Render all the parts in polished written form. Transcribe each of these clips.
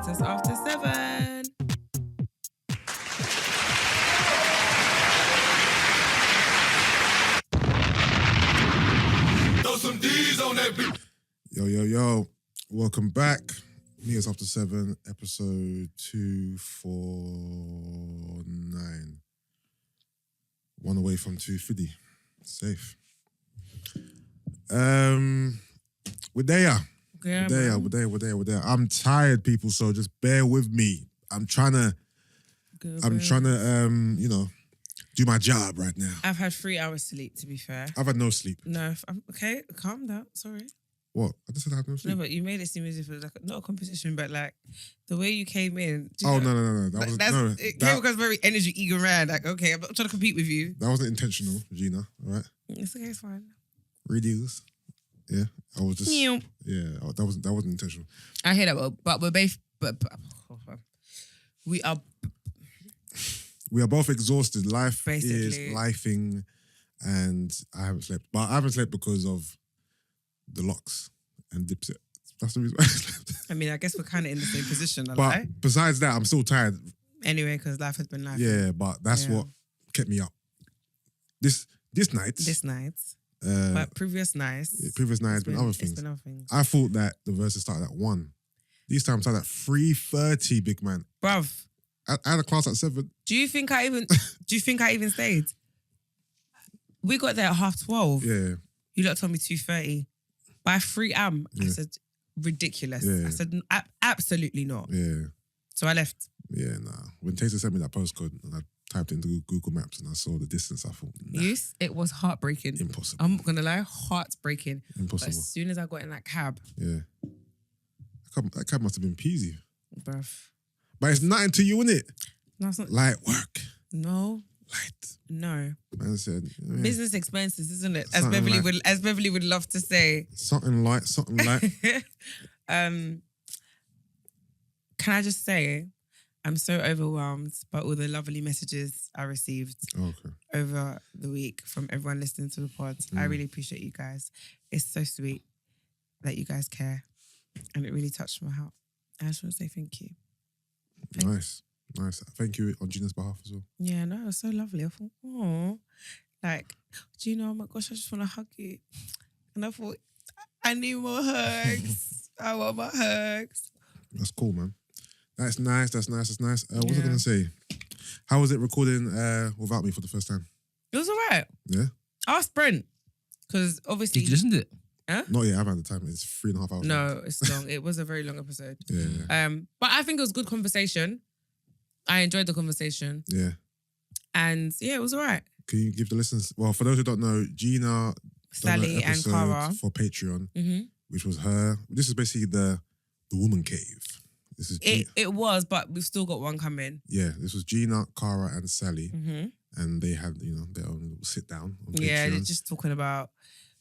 Just after 7. Throw some D's on that beat. Yo. Welcome back. Niggas After 7, episode 249. One away from 250. Safe. We're there. We're there. I'm tired, people, so just bear with me. I'm trying to do my job right now. I've had 3 hours sleep, to be fair. I've had no sleep. No, I'm okay. Calm down. Sorry. What? I just said I had no sleep. No, but you made it seem as if it was like not a competition, but like the way you came in. No. It came across very energy eager man. Like, okay, I'm not trying to compete with you. That wasn't intentional, Gina. All right. It's okay. It's fine. Reduce. Yeah, I was just. Yeah, that wasn't intentional. I hear that, but we're both. But we are. We are both exhausted. Life Basically. is lifing, and I haven't slept. But I haven't slept because of the locks and Dipset. That's the reason why I slept. I mean, I guess we're kind of in the same position. But besides that, I'm still tired. Anyway, because life has been life. Yeah, but that's what kept me up. This night. But previous nights. Previous nights, been other things. I thought that the verses started at 1. These times started at 3:30, big man. Bruv. I had a class at 7. Do you think I even stayed? We got there at 12:30. Yeah. You lot told me 2:30. By 3 a.m, I said, ridiculous. Yeah. I said, absolutely not. Yeah. So I left. Yeah, nah. When Taser sent me that postcode and I typed into Google Maps and I saw the distance, I thought, nah. Yes, it was heartbreaking. Impossible. I'm not going to lie, heartbreaking. Impossible. But as soon as I got in that cab. Yeah. That cab must have been peasy. Bruv. But it's nothing to you, innit? No, it's not. Light work. No. Light. No. Man said, yeah. Business expenses, isn't it? Something As Beverly would love to say. Something light. Can I just say, I'm so overwhelmed by all the lovely messages I received over the week from everyone listening to the pod. I really appreciate you guys. It's so sweet that you guys care. And it really touched my heart. I just want to say thank you. Nice. Thank you on Gina's behalf as well. Yeah, no, it was so lovely. I thought, oh, like, Gina, oh my gosh, I just want to hug you. And I thought, I need more hugs. I want more hugs. That's cool, man. That's nice. What was I going to say? How was it recording without me for the first time? It was all right. Yeah? Ask Brent. Because obviously... Did you listen to it? Huh? Not yet. I haven't had the time. It's 3.5 hours. No, it's long. It was a very long episode. Yeah. But I think it was good conversation. I enjoyed the conversation. Yeah. And yeah, it was all right. Can you give the listeners... Well, for those who don't know, Gina... Sally and Cara. For Patreon, which was her... This is basically the woman cave. This is it was, but we've still got one coming. Yeah, this was Gina, Cara, and Sally. And they had, their own little sit down on Patreon. Yeah, they're just talking about...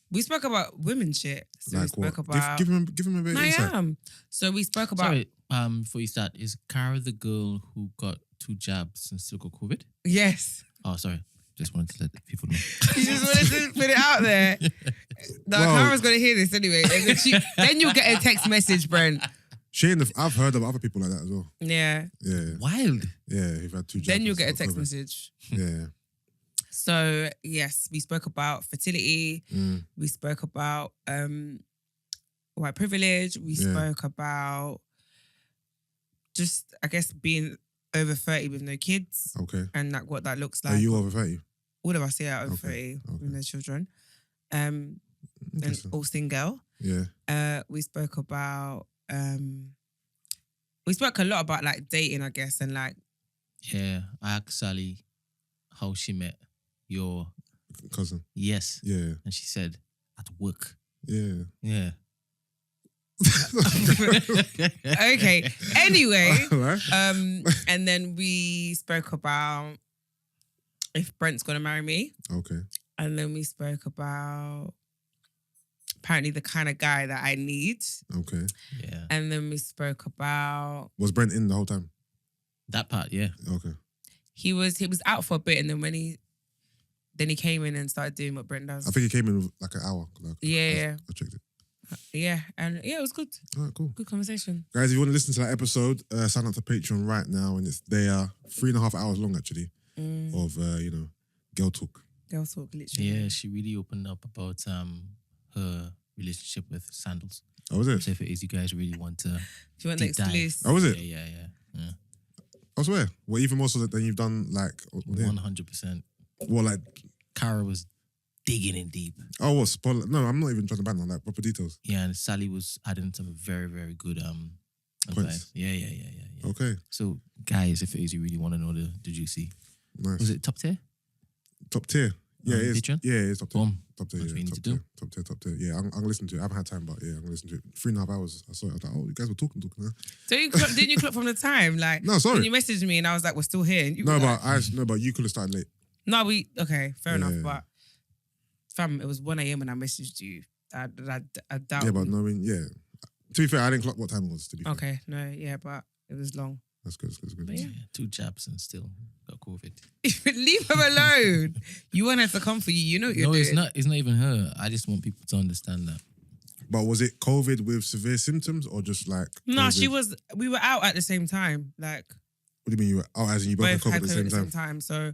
We spoke about women shit. So like we spoke what? about... Give him a bit of insight. I am. So we spoke about... Sorry, before you start, is Cara the girl who got 2 jabs and still got COVID? Yes. Oh, sorry. Just wanted to let people know. You just wanted to put it out there. No, Cara's going to hear this anyway. And then you'll get a text message, Brent. I've heard of other people like that as well. Yeah. Yeah. Wild. Yeah, who've had 2 jabs. Then you'll get a text COVID. message. Yeah. So, yes, we spoke about fertility. We spoke about white privilege. We spoke about just, I guess, being over 30 with no kids. Okay. And like what that looks like. Are you over 30? All of us here are over 30 with no children. And all single. Yeah. We spoke about... we spoke a lot about like dating, I guess, and like... Yeah, I asked Sally how she met your... cousin. Yes. Yeah. And she said, at work. Yeah. Yeah. Okay. Anyway, Right. and then we spoke about if Brent's gonna marry me. Okay. And then we spoke about apparently the kind of guy that I need. Okay. Yeah. And then we spoke about... Was Brent in the whole time? That part, yeah. Okay. He was out for a bit, and then when he came in and started doing what Brent does. I think he came in like an hour. Yeah. I checked it. Yeah, and it was good. All right, cool. Good conversation. Guys, if you want to listen to that episode, sign up to Patreon right now, and it's there 3.5 hours long actually of girl talk. Girl talk, literally. Yeah, she really opened up about her relationship with Sandals. Oh, was it? So if it is, you guys really want to. If you want the exclusive. Oh, was it? Yeah. I swear. Well, even more so than you've done, like 100%. Well, like Cara was digging in deep. Oh, what? Spoiler? No, I'm not even trying to ban on that. Proper details. Yeah, and Sally was adding some very, very good advice. Yeah. Okay. So, guys, if it is you really want to know the juicy. Nice. Was it top tier? Top tier. Yeah, it is. Patreon? Yeah, it's top tier. Boom. Top tier. That's Yeah, what you need top to tier. do. Top tier. Yeah, I'm gonna listen to it. I haven't had time, but yeah, I'm gonna listen to it. 3.5 hours. I saw it. I was like, oh, you guys were talking. Huh? So didn't you clock from the time? Like, no, sorry. When you messaged me and I was like, we're still here. And you were but you could have started late. No, fair enough. But fam, it was 1 a.m. when I messaged you. I doubt. Yeah, but no, I mean, yeah. To be fair, I didn't clock what time it was. To be fair. Okay, no, yeah, but it was long. That's good. Yeah. 2 jabs and still got COVID. Leave her alone. You want her to come for you. You know what you're doing. No, it's not even her. I just want people to understand that. But was it COVID with severe symptoms or just like? No, COVID? we were out at the same time. Like, what do you mean you were out as in you both had COVID at the same time? So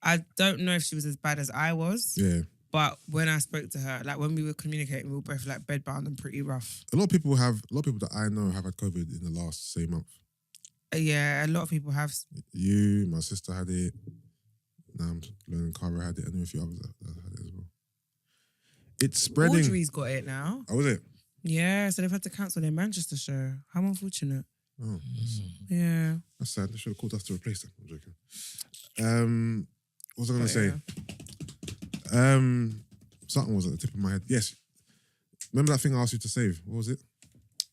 I don't know if she was as bad as I was. Yeah. But when I spoke to her, like when we were communicating, we were both like bedbound and pretty rough. A lot of people that I know have had COVID in the last, say, month. Yeah, a lot of people have. You, my sister had it. Now I'm learning Cara had it. I know a few others that had it as well. It's spreading. Audrey's got it now. Oh, was it? Yeah, so they've had to cancel their Manchester show. How unfortunate. Oh, yeah. That's sad. They should have called us to replace them. I'm joking. What was I going to say? Something was at the tip of my head. Yes. Remember that thing I asked you to save? What was it?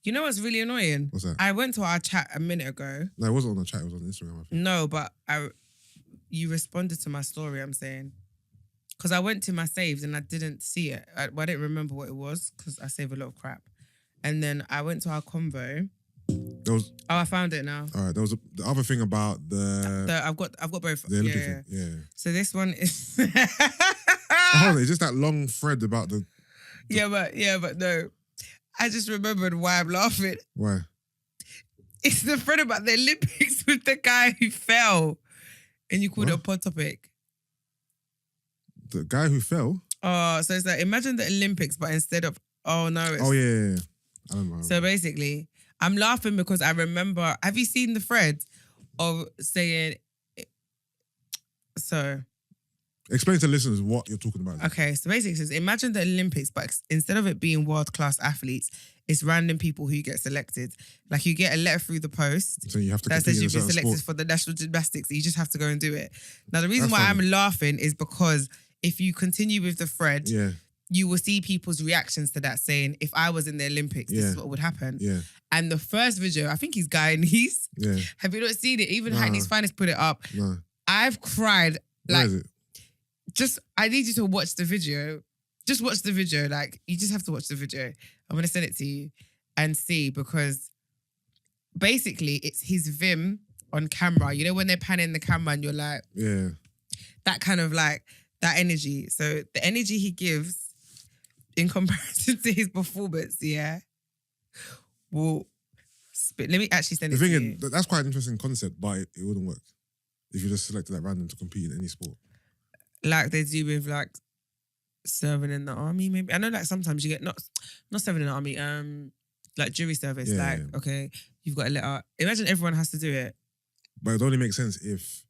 You know what's really annoying? What's that? I went to our chat a minute ago. No, it wasn't on the chat. It was on Instagram, I think. No, but you responded to my story, I'm saying. Because I went to my saves and I didn't see it. I didn't remember what it was because I save a lot of crap. And then I went to our convo. I found it now. All right. There was the other thing about I've got both. The Olympic thing. Yeah. So this one is... Hold on, it's just that long thread about the... Yeah, but no. I just remembered why I'm laughing. Why? It's the thread about the Olympics with the guy who fell. And you called it a pod topic. The guy who fell? Oh, so it's like, imagine the Olympics, but instead of... Oh, no. Yeah. I don't know. So basically, I'm laughing because I remember... Have you seen the thread of saying... So... Explain to listeners what you're talking about. Okay, so basically it says, imagine the Olympics, but instead of it being world-class athletes, it's random people who get selected. Like you get a letter through the post so you have to that says you've been selected sport. for the national gymnastics. You just have to go and do it. Now, the reason why I'm laughing is because if you continue with the thread, you will see people's reactions to that saying, if I was in the Olympics, this is what would happen. Yeah. And the first video, I think he's Guyanese. Yeah. Have you not seen it? Even Hackney's Finest put it up. No. I've cried. Where is it? I need you to watch the video. Just watch the video. Like, you just have to watch the video. I'm going to send it to you and see, because basically it's his vim on camera. You know, when they're panning the camera and you're like, that kind of like, that energy. So the energy he gives in comparison to his performance, will spit. Let me actually send it to you. The thing is, that's quite an interesting concept, but it wouldn't work if you just selected that random to compete in any sport. Like they do with like serving in the army, maybe. I know like sometimes you get not serving in the army, like jury service. Okay, you've got a letter. Imagine everyone has to do it. But it only makes sense if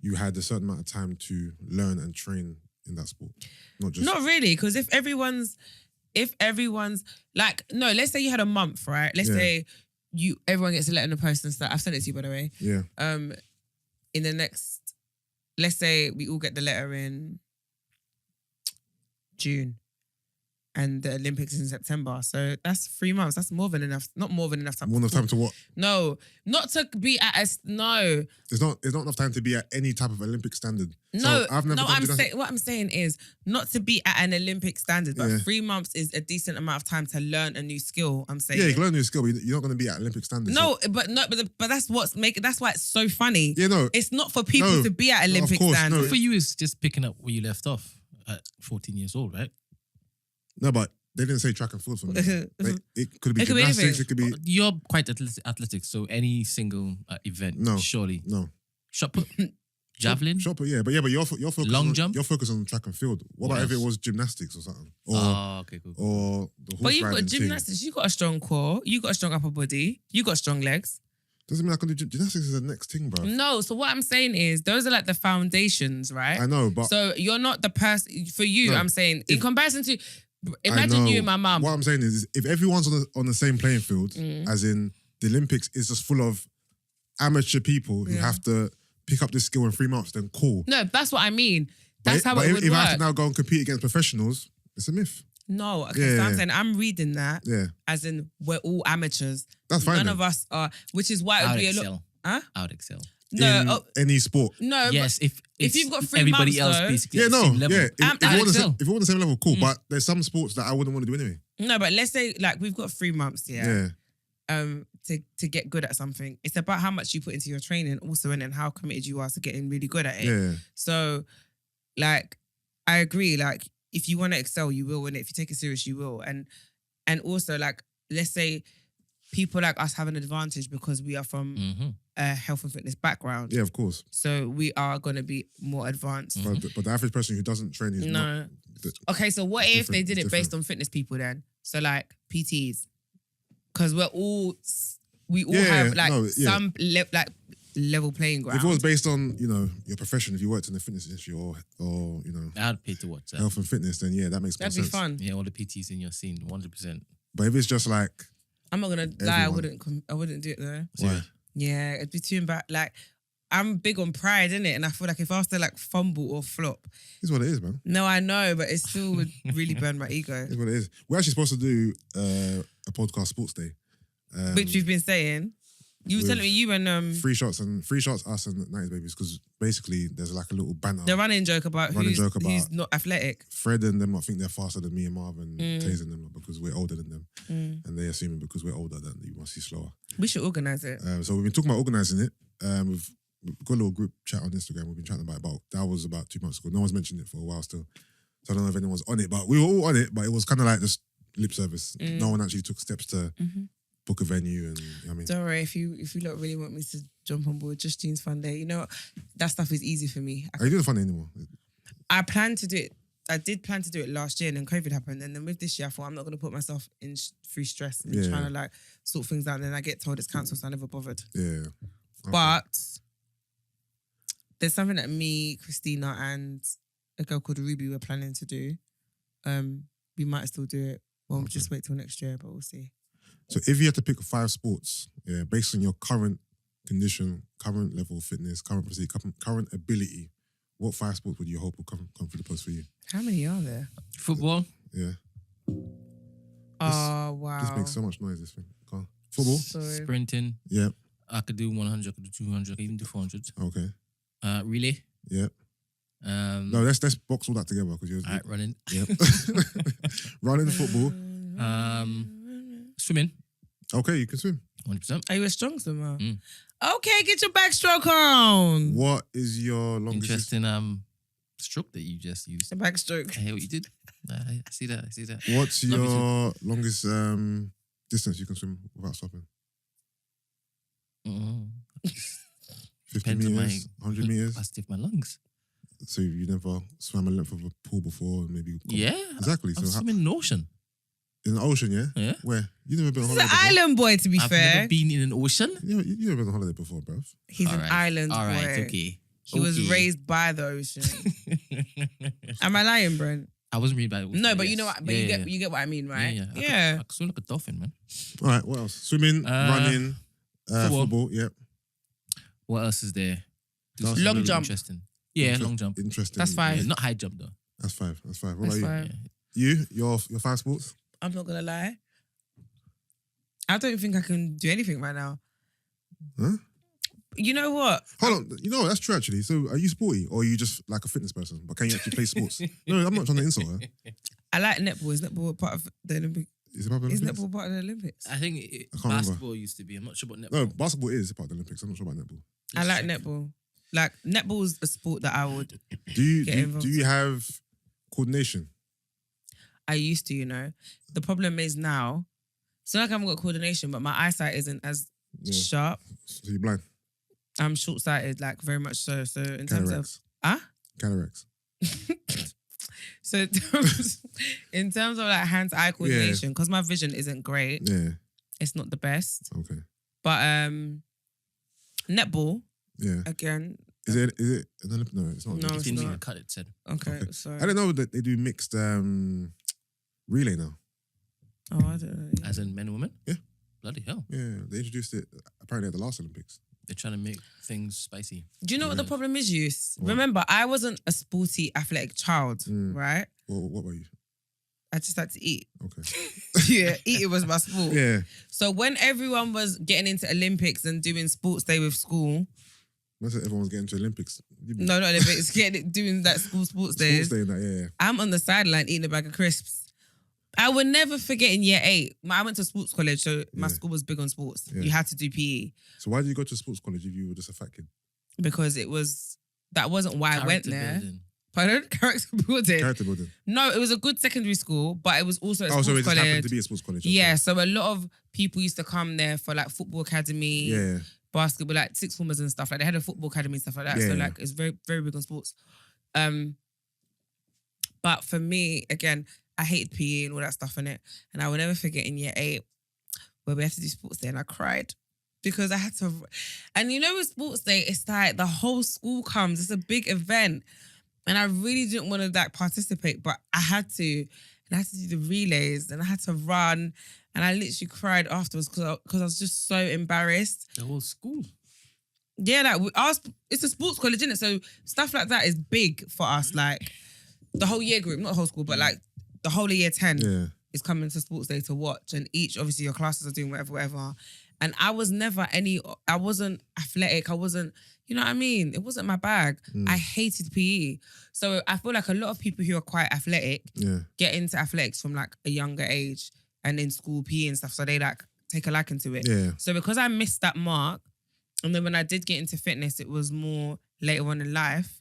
you had a certain amount of time to learn and train in that sport. Not really, because if everyone's like, no, let's say you had a month, right? Let's say everyone gets a letter in the post and stuff. I've sent it to you, by the way. Yeah. In the next, let's say we all get the letter in June and the Olympics is in September. So that's 3 months. That's more than enough. Not more than enough time. More enough time to what? No, not to be at no. It's not enough time to be at any type of Olympic standard. No, so what I'm saying is not to be at an Olympic standard, but 3 months is a decent amount of time to learn a new skill. I'm saying. Yeah, you can learn a new skill, but you're not going to be at Olympic standards. But that's that's why it's so funny. Yeah, no. It's not for people to be at Olympic standards. For you, it's just picking up where you left off at 14 years old, right? No, but They didn't say track and field for me. It could be gymnastics. It could be. You're quite athletic, so any single event, surely. No. Shot put, javelin. Shot put, yeah, but you're focused long jump. You're focused on track and field. What about if it was gymnastics or something? Or, okay, cool. Or the horse But you've got riding gymnastics. You got a strong core. You got a strong upper body. You got strong legs. Doesn't mean I can do gymnastics. Is the next thing, bro. No. So what I'm saying is, those are like the foundations, right? I know, but so you're not the person. For you, No, I'm saying in comparison to. Imagine you and my mum. What I'm saying is if everyone's on the same playing field, as in the Olympics is just full of amateur people who have to pick up this skill in 3 months, then cool. No, that's what I mean. That's how it would work. If I have to now go and compete against professionals, it's a myth. No, okay, so I'm saying I'm reading that as in we're all amateurs. That's fine. None then. of us are, which is why it would be a lot. Huh? I would excel. No, in any sport. No. Yes, if you've got 3 everybody months, else though, basically Yeah, at the no, same level. yeah. If we're on the same level, cool. Mm. But there's some sports that I wouldn't want to do anyway. No, but let's say like we've got 3 months, to get good at something. It's about how much you put into your training also, and then how committed you are to getting really good at it. Yeah. So, like, I agree. Like, if you want to excel, you will, and if you take it serious, you will. And also, like, let's say people like us have an advantage because we are from a health and fitness background. Yeah, of course. So we are going to be more advanced. But the average person who doesn't train is not. Okay, so what if they did it based on fitness people then? So like PTs, because we all have like some level playing ground. If it was based on your profession, if you worked in the fitness industry or I'd pay to watch that. health and fitness, then that makes more sense. That'd be fun. Yeah, all the PTs in your scene, 100%. But if it's just like, I'm not gonna lie, I wouldn't do it though. Why? Yeah, it'd be too embarrassing. Like, I'm big on pride, innit? And I feel like if I was to like fumble or flop, it's what it is, man. No, I know, but it still would really burn my ego. It's what it is. We're actually supposed to do a podcast sports day, which we've been saying. You were telling me you and free shots, us and 90s Babies, because basically there's like a little banner. The running joke about who's not athletic. Fred and them, I think they're faster than me and Marvin, tasing them because we're older than them, and they assuming because we're older that you must be slower. We should organise it. So we've been talking about organising it. We've got a little group chat on Instagram. We've been chatting about it. That was about 2 months ago. No one's mentioned it for a while still, so I don't know if anyone's on it. But we were all on it. But it was kind of like just lip service. No one actually took steps to book a venue, and I mean, don't worry, if you lot really want me to jump on board Just Jeans Fun Day, that stuff is easy for me. Are you doing Fun Day anymore? I plan to do it. I did plan to do it last year, and then COVID happened, and then with this year I thought I'm not going to put myself in through stress and trying to like sort things out, and then I get told it's cancelled, so I never bothered. Okay. But there's something that me, Christina, and a girl called Ruby were planning to do. We might still do it. Well, just wait till next year, but we'll see. So if you had to pick 5 sports, based on your current condition, current level of fitness, current physique, current ability, what 5 sports would you hope will come through the post for you? How many are there? Football? Yeah. Oh, wow. This makes so much noise, this thing. Go on. Football? Sorry. Sprinting? Yeah. I could do 100, I could do 200, I could even do 400. Okay. Relay? Yeah. No, let's box all that together because you're running. Yeah. Running, football. Swimming. Okay, you can swim. 100%. Are you a strong swimmer? Okay, get your backstroke on. What is your longest? Interesting stroke that you just used. The backstroke. I hear what you did. I see that. What's your longest distance you can swim without stopping? 50 meters, 100 meters. Capacity of my lungs. So you never swam a length of a pool before, maybe? Yeah, exactly. I'm swimming in the ocean. In the ocean, yeah? Yeah. Where? You never been on holiday He's an island boy, to be I've fair. never been in an ocean. You never been on holiday before, bruv. He's an island All right, boy. okay. He was raised by the ocean. Am I lying, Brent? I wasn't raised by the ocean. No, but yes. you know what? But you get what I mean, right? Yeah. I could swim like a dolphin, man. All right, what else? Swimming, running, football, yep. What else is there? Long jump. Interesting. Yeah, long jump. Interesting. That's 5. Yeah, not high jump though. That's 5. What That's about you? 5. You? Your 5 sports? I'm not gonna lie. I don't think I can do anything right now. Huh? You know what? Hold on. You know, that's true actually. So are you sporty or are you just like a fitness person? But can you actually play sports? No, I'm not trying to insult her. I like netball. Is netball part of the Olympics? Is it part of the Olympics? Is netball part of the Olympics? I think basketball used to be. I'm not sure about netball. No, basketball is part of the Olympics. I'm not sure about netball. I like netball. Like, netball's a sport that I would Do you have coordination? I used to, you know. The problem is now, it's not like I haven't got coordination, but my eyesight isn't as sharp. So you're blind? I'm short-sighted, like very much so. So in terms of... Cataracts. So in terms of like hand-eye coordination, because my vision isn't great, it's not the best. Okay. But netball, again... Is it? No, it's not. No, it's not. Cut it, said. Okay, sorry. I didn't know that they do mixed relay now. Oh, I don't know. As in men and women? Yeah. Bloody hell. Yeah, they introduced it apparently at the last Olympics. They're trying to make things spicy. Do you know what the problem is, Yus? Remember, I wasn't a sporty, athletic child, right? Well, what were you? I just had to eat. Okay. Yeah, eating was my sport. Yeah. So when everyone was getting into Olympics and doing sports day with school... That's it, everyone's getting to Olympics. No, not Olympics. Doing that school sports days. Sports day, yeah. I'm on the sideline eating a bag of crisps. I will never forget in year 8. I went to sports college, so my school was big on sports. Yeah. You had to do PE. So why did you go to sports college if you were just a fat kid? Because that wasn't why I went there. Building. Pardon? Character building. Character building. No, it was a good secondary school, but it was also a sports so it college. just happened to be a sports college. Okay. Yeah, so a lot of people used to come there for like football academy, basketball, like sixth formers and stuff. Like they had a football academy and stuff like that. Yeah, so like it's very, very big on sports. But for me, again, I hated PE and all that stuff in it. And I will never forget in year 8 where we had to do sports day and I cried because I had to. And you know, with sports day, it's like the whole school comes. It's a big event. And I really didn't want to like participate, but I had to. And I had to do the relays and I had to run. And I literally cried afterwards because I was just so embarrassed. The whole school. Yeah, like it's a sports college, isn't it? So stuff like that is big for us. Like the whole year group, not the whole school, but like the whole of year 10 is coming to sports day to watch. And obviously your classes are doing whatever. And I wasn't athletic. I wasn't, you know what I mean? It wasn't my bag. I hated PE. So I feel like a lot of people who are quite athletic get into athletics from like a younger age and in school PE and stuff. So they like take a liking to it. Yeah. So because I missed that mark, and then when I did get into fitness, it was more later on in life.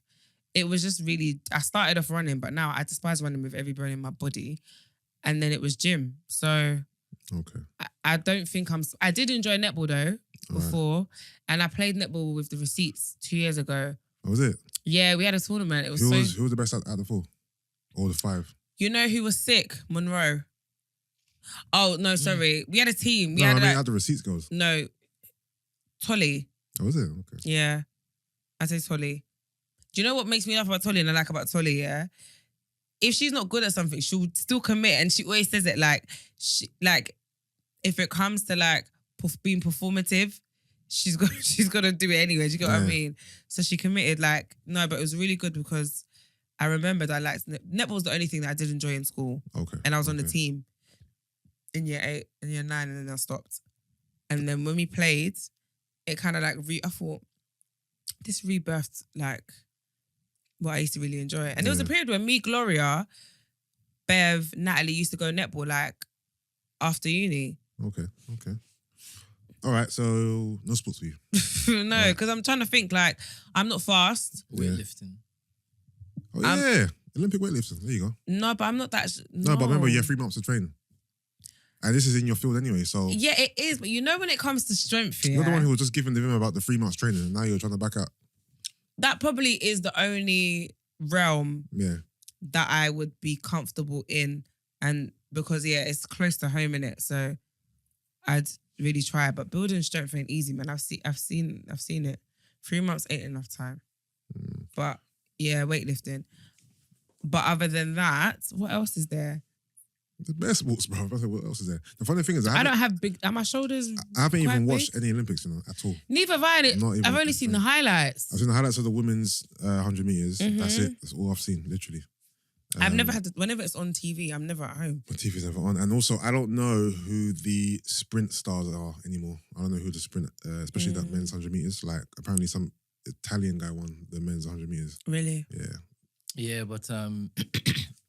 It was just really, I started off running, but now I despise running with every bone in my body. And then it was gym. So okay. I don't think I did enjoy netball though before. And I played netball with the Receipts 2 years ago. Oh, was it? Yeah, we had a tournament. It was who was the best out of the 4? Or the 5? You know who was sick? Monroe. Oh, no, sorry. We had a team. I mean, how the Receipts goes. No. Tolly. Oh, was it? Okay. Yeah. I say Tolly. Do you know what makes me laugh about Tolly and I like about Tolly, yeah? If she's not good at something, she'll still commit. And she always says it like if it comes to like being performative, she's gonna do it anyway. Do you get what I mean? So she committed but it was really good because I remembered I liked netball was the only thing that I did enjoy in school. Okay. And I was on the team in year 8 and year 9 and then I stopped. And then when we played, it kind of like I thought this rebirthed like what I used to really enjoy. And there was a period where me, Gloria, Bev, Natalie used to go netball like after uni. Okay. All right, so no sports for you. No, because I'm trying to think like I'm not fast. Weightlifting. Oh yeah, Olympic weightlifting. There you go. No, but I'm not that. No, but remember you have 3 months to train. And this is in your field anyway, so... Yeah, it is. But you know when it comes to strength, You're the one who was just giving the vim about the 3 months training and now you're trying to back out. That probably is the only realm that I would be comfortable in. And because, it's close to home in it. So I'd really try. But building strength ain't easy, man. I've seen it. 3 months ain't enough time. But, weightlifting. But other than that, what else is there? The best sports, bro. What else is there? The funny thing is, I don't have big. Are my shoulders? I haven't even watched any Olympics, at all. Neither have I. I've only seen the highlights. I've seen the highlights of the women's 100 meters. That's it. That's all I've seen, literally. I've never had to. Whenever it's on TV, I'm never at home. But TV's never on, and also I don't know who the sprint stars are anymore. I don't know who the sprint, especially that men's 100 meters. Like apparently some Italian guy won the men's 100 meters. Really? Yeah. Yeah, but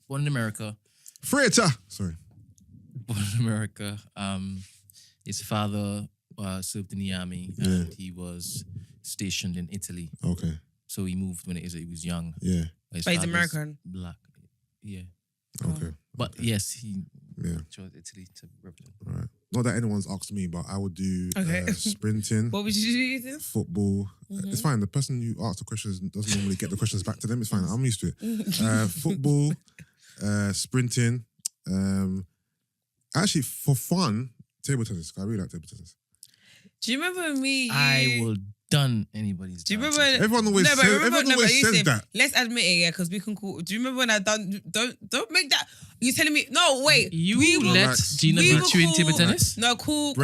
born in America. Fritter! Sorry. Born in America. His father served in the army and he was stationed in Italy. Okay. So he moved when he was young. Yeah. But he's American. Black. Yeah. Okay. But yes, he chose Italy to represent. Right. Not that anyone's asked me, but I would do sprinting. What would you do? Football. It's fine. The person who asks the questions doesn't normally get the questions back to them. It's fine. I'm used to it. Football, sprinting. Actually, for fun, table tennis. I really like table tennis. Do you remember when I will done anybody's. Do you remember? Everyone always says that. Let's admit it, yeah, because we can call. Do you remember when I done? Don't make that. You telling me? No, wait. You let Gina beat you in table tennis? No, cool.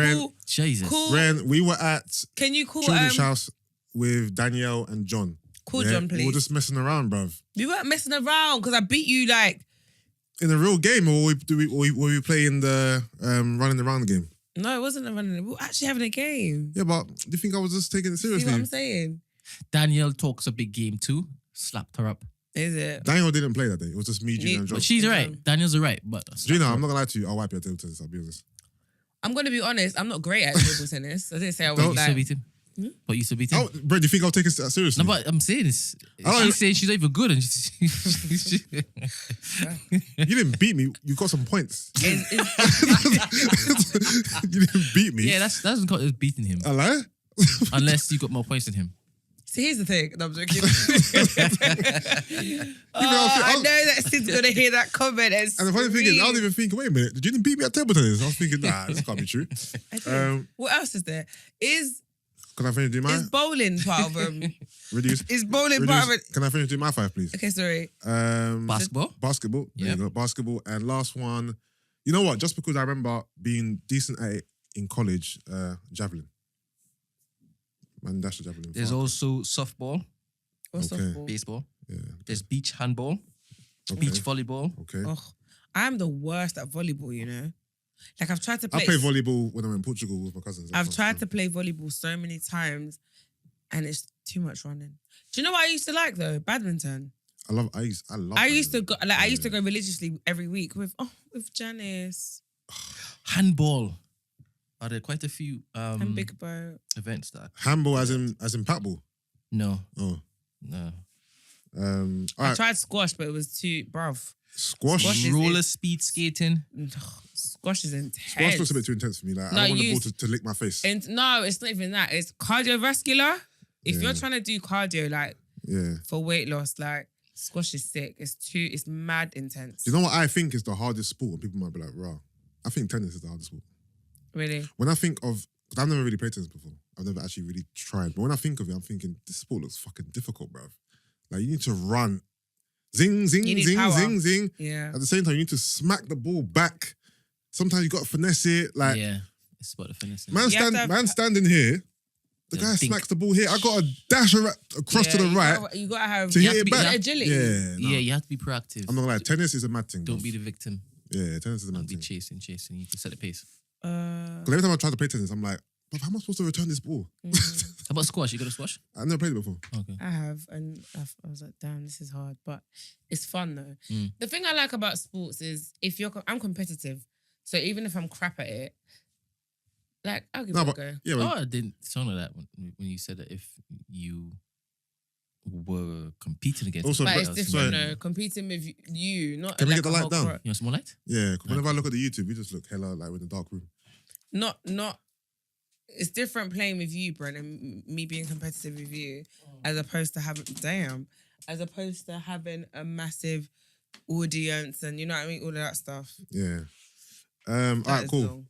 Jesus. Cool. Bren, we were at Can you call Children's House with Danielle and John. Call John, please. We were just messing around, bruv. We weren't messing around because I beat you like in a real game, or were we playing the running around game? No, it wasn't a running. We were actually having a game. Yeah, but do you think I was just taking it seriously? See what I'm saying? Danielle talks a big game too. Slapped her up. Is it? Danielle didn't play that day. It was just me, Gina, and John. But she's right. Danielle's right. But Gina, I'm not gonna lie to you. I'll wipe your table tennis. I'll be honest. I'm gonna be honest. I'm not great at table tennis. I didn't say I was like. Beat him. But you still beat him. Oh, Brent, do you think I'll take it seriously? No, but I'm saying this. She's saying she's not even good, and you didn't beat me. You got some points. You didn't beat me. Yeah, that doesn't count as beating him. I lie. Unless you got more points than him. See, here's the thing. No, I'm joking. I know that Sid's gonna hear that comment. And the funny thing is, I don't even think. Wait a minute, did you didn't beat me at table tennis? I was thinking, nah, this can't be true. What else is there? Can I finish doing mine? Is bowling part of Reduce. Is bowling part of it? Can I finish doing my 5, please? Okay, sorry. Basketball. Basketball. There you go. Basketball. And last one. You know what? Just because I remember being decent at it in college, javelin. Man, that's the javelin. There's also softball. Softball? Baseball. Yeah. There's beach handball. Beach volleyball. Okay. Oh, I'm the worst at volleyball, you know? Like I've tried to play. I play volleyball when I'm in Portugal with my cousins. I've tried to play volleyball so many times, and it's too much running. Do you know what I used to like though? Badminton. I used to go religiously every week with Janice. Handball. Are there quite a few and big boat events that handball as in patball? No. Oh. No. I tried squash, but it was too bruv. Squash roller speed skating. Squash is intense. Squash looks a bit too intense for me. Like, I don't want the ball to lick my face. No, it's not even that. It's cardiovascular. If you're trying to do cardio, like for weight loss, like squash is sick. It's mad intense. You know what I think is the hardest sport? And people might be like, "Rah." I think tennis is the hardest sport. Really? When I think of, because I've never really played tennis before. I've never actually really tried. But when I think of it, I'm thinking this sport looks fucking difficult, bruv. Like you need to run. Zing, zing, zing, power. Zing, zing. Yeah. At the same time, you need to smack the ball back. Sometimes you got to finesse it. Like, it's about the finesse. Man standing here, the guy smacks the ball here. I got to dash across to the right. You got to have to hit it back. Agility. Yeah, you have to be proactive. I'm not gonna lie, tennis is a mad thing. Don't be the victim. Yeah, tennis is a mad Don't thing. be chasing. You need to set the pace. Because every time I try to play tennis, I'm like, but how am I supposed to return this ball? How about squash? You got a squash? I've never played it before. Okay. I have, and I was like, damn, this is hard, but it's fun though. The thing I like about sports is I'm competitive, so even if I'm crap at it, like I'll give it a go. Yeah, I didn't sound like that when you said that if you were competing against. Also, but it's different. No, competing with you, not. Can we like get the light down? You want some more light? Yeah, because whenever I look at the YouTube, we just look hella like we're in a dark room. Not. It's different playing with you, Brent, and me being competitive with you, as opposed to having a massive audience and you know what I mean, all of that stuff. Yeah. All right, cool. Long.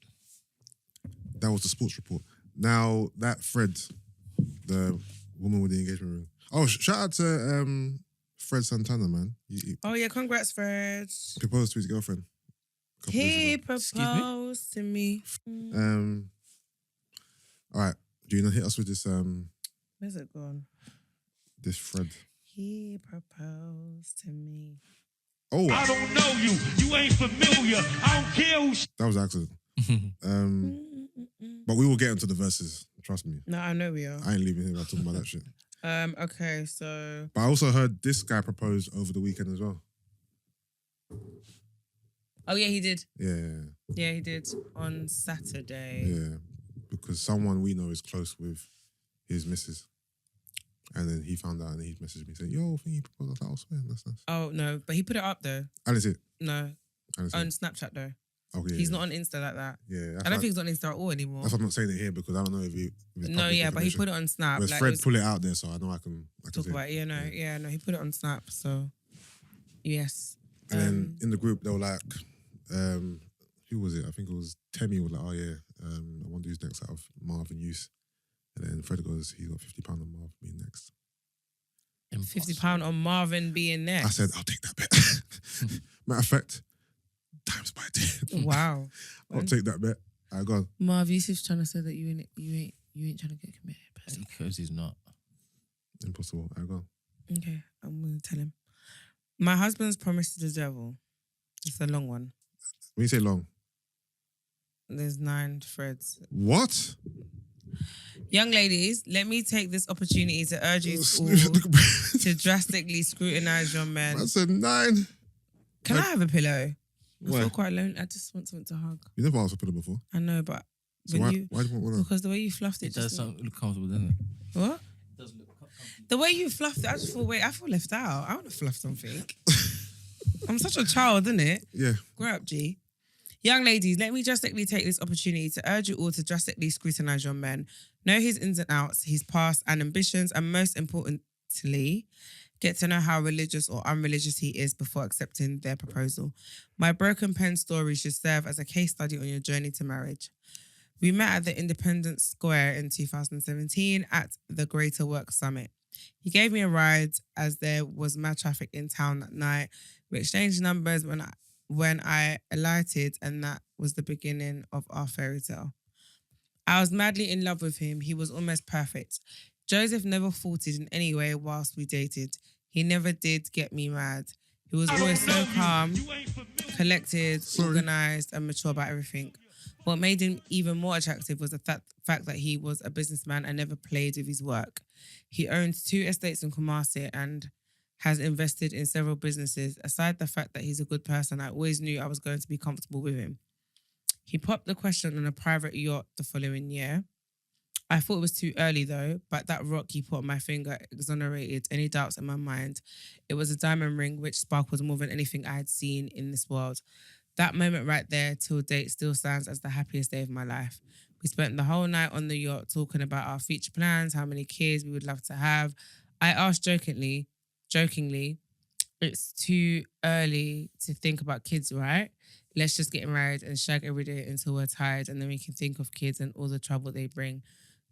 That was the sports report. Now that Fred, the woman with the engagement ring. Oh, shout out to Fred Santana, man. Oh yeah, congrats, Fred. Proposed to his girlfriend. He proposed to me. All right, do you know hit us with this? Where's it gone? This Fred. He proposed to me. Oh, I don't know you. You ain't familiar. I don't care who. That was an accident. But we will get into the verses. Trust me. No, I know we are. I ain't leaving here without talking about that shit. Okay, so. But I also heard this guy propose over the weekend as well. Oh yeah, he did. Yeah. Yeah, he did on Saturday. Yeah, because someone we know is close with his missus. And then he found out and he messaged me saying, yo, I think he proposed. I was like, oh, swear, that's nice. Oh, no, but he put it up though. And is it? No. On Snapchat though. Oh, yeah, he's not on Insta like that. Yeah, I don't think he's on Insta at all anymore. That's why I'm not saying it here because I don't know if it's no, yeah, but he put it on Snap. Whereas Fred put it out there, so I know I can talk about it. No, he put it on Snap. So, yes. And then in the group, they were like, who was it? I think it was Temmie was like, oh yeah, I wonder who's next out of Marv and Yus. And then Fred goes, he's got £50 on Marv being next. £50 on Marvin being next. I said, I'll take that bet. Matter of fact, times by 10. Wow. I'll take that bet. I go. Marv, Yusuff's trying to say that you ain't trying to get committed. Because he's not. Impossible. I go. Okay, I'm gonna tell him. My husband's promise to the devil. It's a long one. When you say long, there's 9 threads. What? Young ladies, let me take this opportunity to urge you all to drastically scrutinize your men. I said 9. Can I have a pillow? Why? I feel quite lonely. I just want something to hug. You never asked for a pillow before. I know, but so why do you want one? Because the way you fluffed it, it does look comfortable, doesn't it? What? It does look comfortable. The way you fluffed it, I just thought, I feel left out. I want to fluff something. I'm such a child, isn't it? Yeah. Grow up, G. Young ladies, let me drastically take this opportunity to urge you all to drastically scrutinize your men. Know his ins and outs, his past and ambitions, and most importantly, get to know how religious or unreligious he is before accepting their proposal. My broken pen story should serve as a case study on your journey to marriage. We met at the Independence Square in 2017 at the Greater Work Summit. He gave me a ride as there was mad traffic in town that night. We exchanged numbers when I alighted, and that was the beginning of our fairy tale. I was madly in love with him. He was almost perfect. Joseph never faulted in any way whilst we dated. He never did get me mad. He was always so calm, collected, organised, and mature about everything. What made him even more attractive was the fact that he was a businessman and never played with his work. He owns 2 estates in Kumasi and has invested in several businesses. Aside the fact that he's a good person, I always knew I was going to be comfortable with him. He popped the question on a private yacht the following year. I thought it was too early though, but that rock he put on my finger exonerated any doubts in my mind. It was a diamond ring which sparkled more than anything I had seen in this world. That moment right there till date still stands as the happiest day of my life. We spent the whole night on the yacht talking about our future plans, how many kids we would love to have. I asked jokingly, it's too early to think about kids, right? Let's just get married and shag every day until we're tired, and then we can think of kids and all the trouble they bring.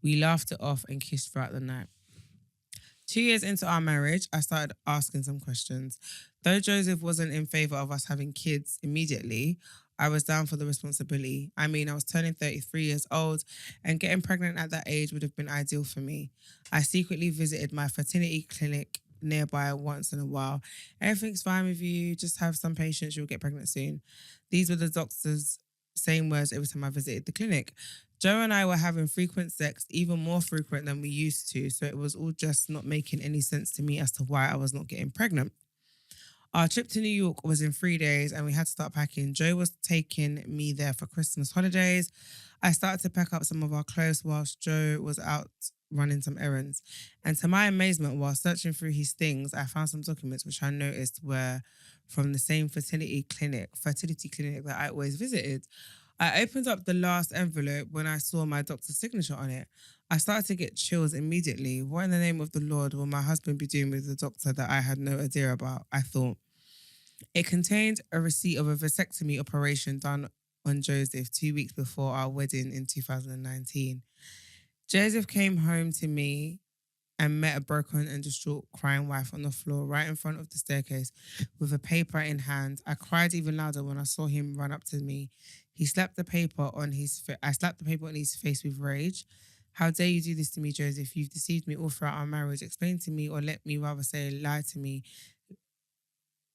We laughed it off and kissed throughout the night. 2 years into our marriage, I started asking some questions. Though Joseph wasn't in favour of us having kids immediately, I was down for the responsibility. I mean, I was turning 33 years old, and getting pregnant at that age would have been ideal for me. I secretly visited my fertility clinic nearby once in a while. Everything's fine with you, just have some patience, you'll get pregnant soon. These were the doctor's same words every time I visited the clinic. Joe and I were having frequent sex, even more frequent than we used to, so it was all just not making any sense to me as to why I was not getting pregnant. Our trip to New York was in 3 days and we had to start packing. Joe was taking me there for Christmas holidays. I started to pack up some of our clothes whilst Joe was out running some errands. And to my amazement, while searching through his things, I found some documents which I noticed were from the same fertility clinic that I always visited. I opened up the last envelope when I saw my doctor's signature on it. I started to get chills immediately. What in the name of the Lord will my husband be doing with the doctor that I had no idea about? I thought. It contained a receipt of a vasectomy operation done on Joseph 2 weeks before our wedding in 2019. Joseph came home to me and met a broken and distraught crying wife on the floor right in front of the staircase with a paper in hand. I cried even louder when I saw him run up to me. I slapped the paper on his face with rage. How dare you do this to me, Joseph? You've deceived me all throughout our marriage. Explain to me, or let me rather say lie to me.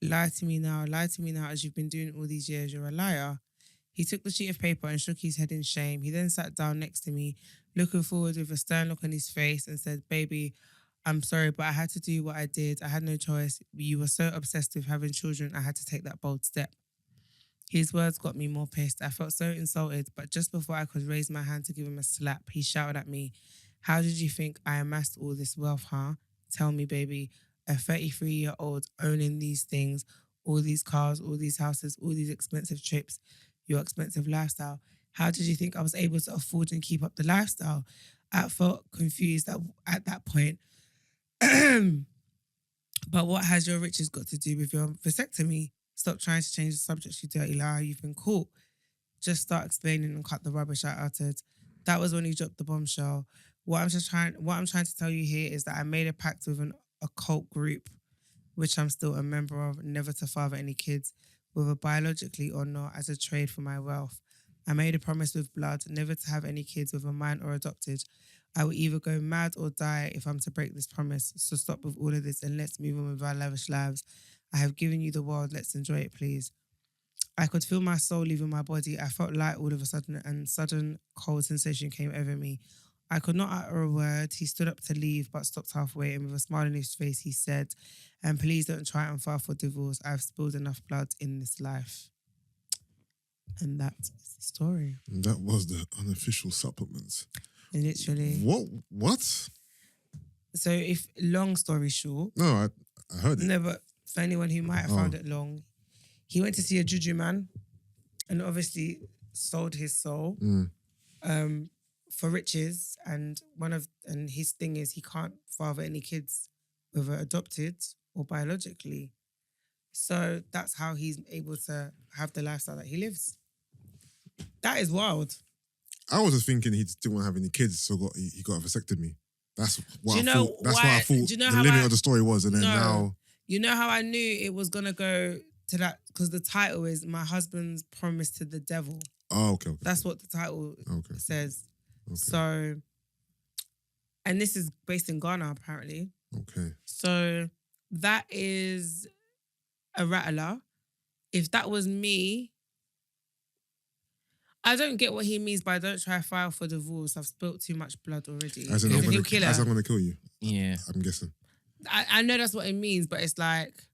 Lie to me now as you've been doing all these years. You're a liar. He took the sheet of paper and shook his head in shame. He then sat down next to me, looking forward with a stern look on his face and said, "Baby, I'm sorry, but I had to do what I did. I had no choice. You were so obsessed with having children, I had to take that bold step." His words got me more pissed. I felt so insulted, but just before I could raise my hand to give him a slap, he shouted at me, "How did you think I amassed all this wealth, huh? Tell me, baby, a 33-year-old owning these things, all these cars, all these houses, all these expensive trips, your expensive lifestyle. How did you think I was able to afford and keep up the lifestyle? I felt confused at that point. But what has your riches got to do with your vasectomy? Stop trying to change the subject, you dirty liar. You've been caught. Just start explaining and cut the rubbish I uttered. That was when you dropped the bombshell. What I'm trying to tell you here is that I made a pact with an occult group, which I'm still a member of, never to father any kids, whether biologically or not, as a trade for my wealth. I made a promise with blood, never to have any kids, whether mine or adopted. I will either go mad or die if I'm to break this promise. So stop with all of this and let's move on with our lavish lives. I have given you the world. Let's enjoy it, please. I could feel my soul leaving my body. I felt light all of a sudden, and sudden cold sensation came over me. I could not utter a word. He stood up to leave, but stopped halfway, and with a smile on his face, he said, "And please don't try and file for divorce. I've spilled enough blood in this life." And that's the story. And that was the unofficial supplements. Literally. What? So, if long story short. No, I heard it. No, but for anyone who might have found it long, he went to see a Juju man and obviously sold his soul for riches. And his thing is he can't father any kids, whether adopted or biologically. So that's how he's able to have the lifestyle that he lives. That is wild. I was just thinking he just didn't want to have any kids, so he got a vasectomy. That's what I thought. That's why, what I thought the limit of the story was, and then now. You know how I knew it was gonna go to that, because the title is "My Husband's Promise to the Devil." Oh, okay. That's what the title says. Okay. So, and this is based in Ghana, apparently. Okay. So that is a rattler. If that was me, I don't get what he means by "don't try to file for divorce. I've spilt too much blood already." As I'm going to kill you. Yeah. I'm guessing. I know that's what it means, but it's like,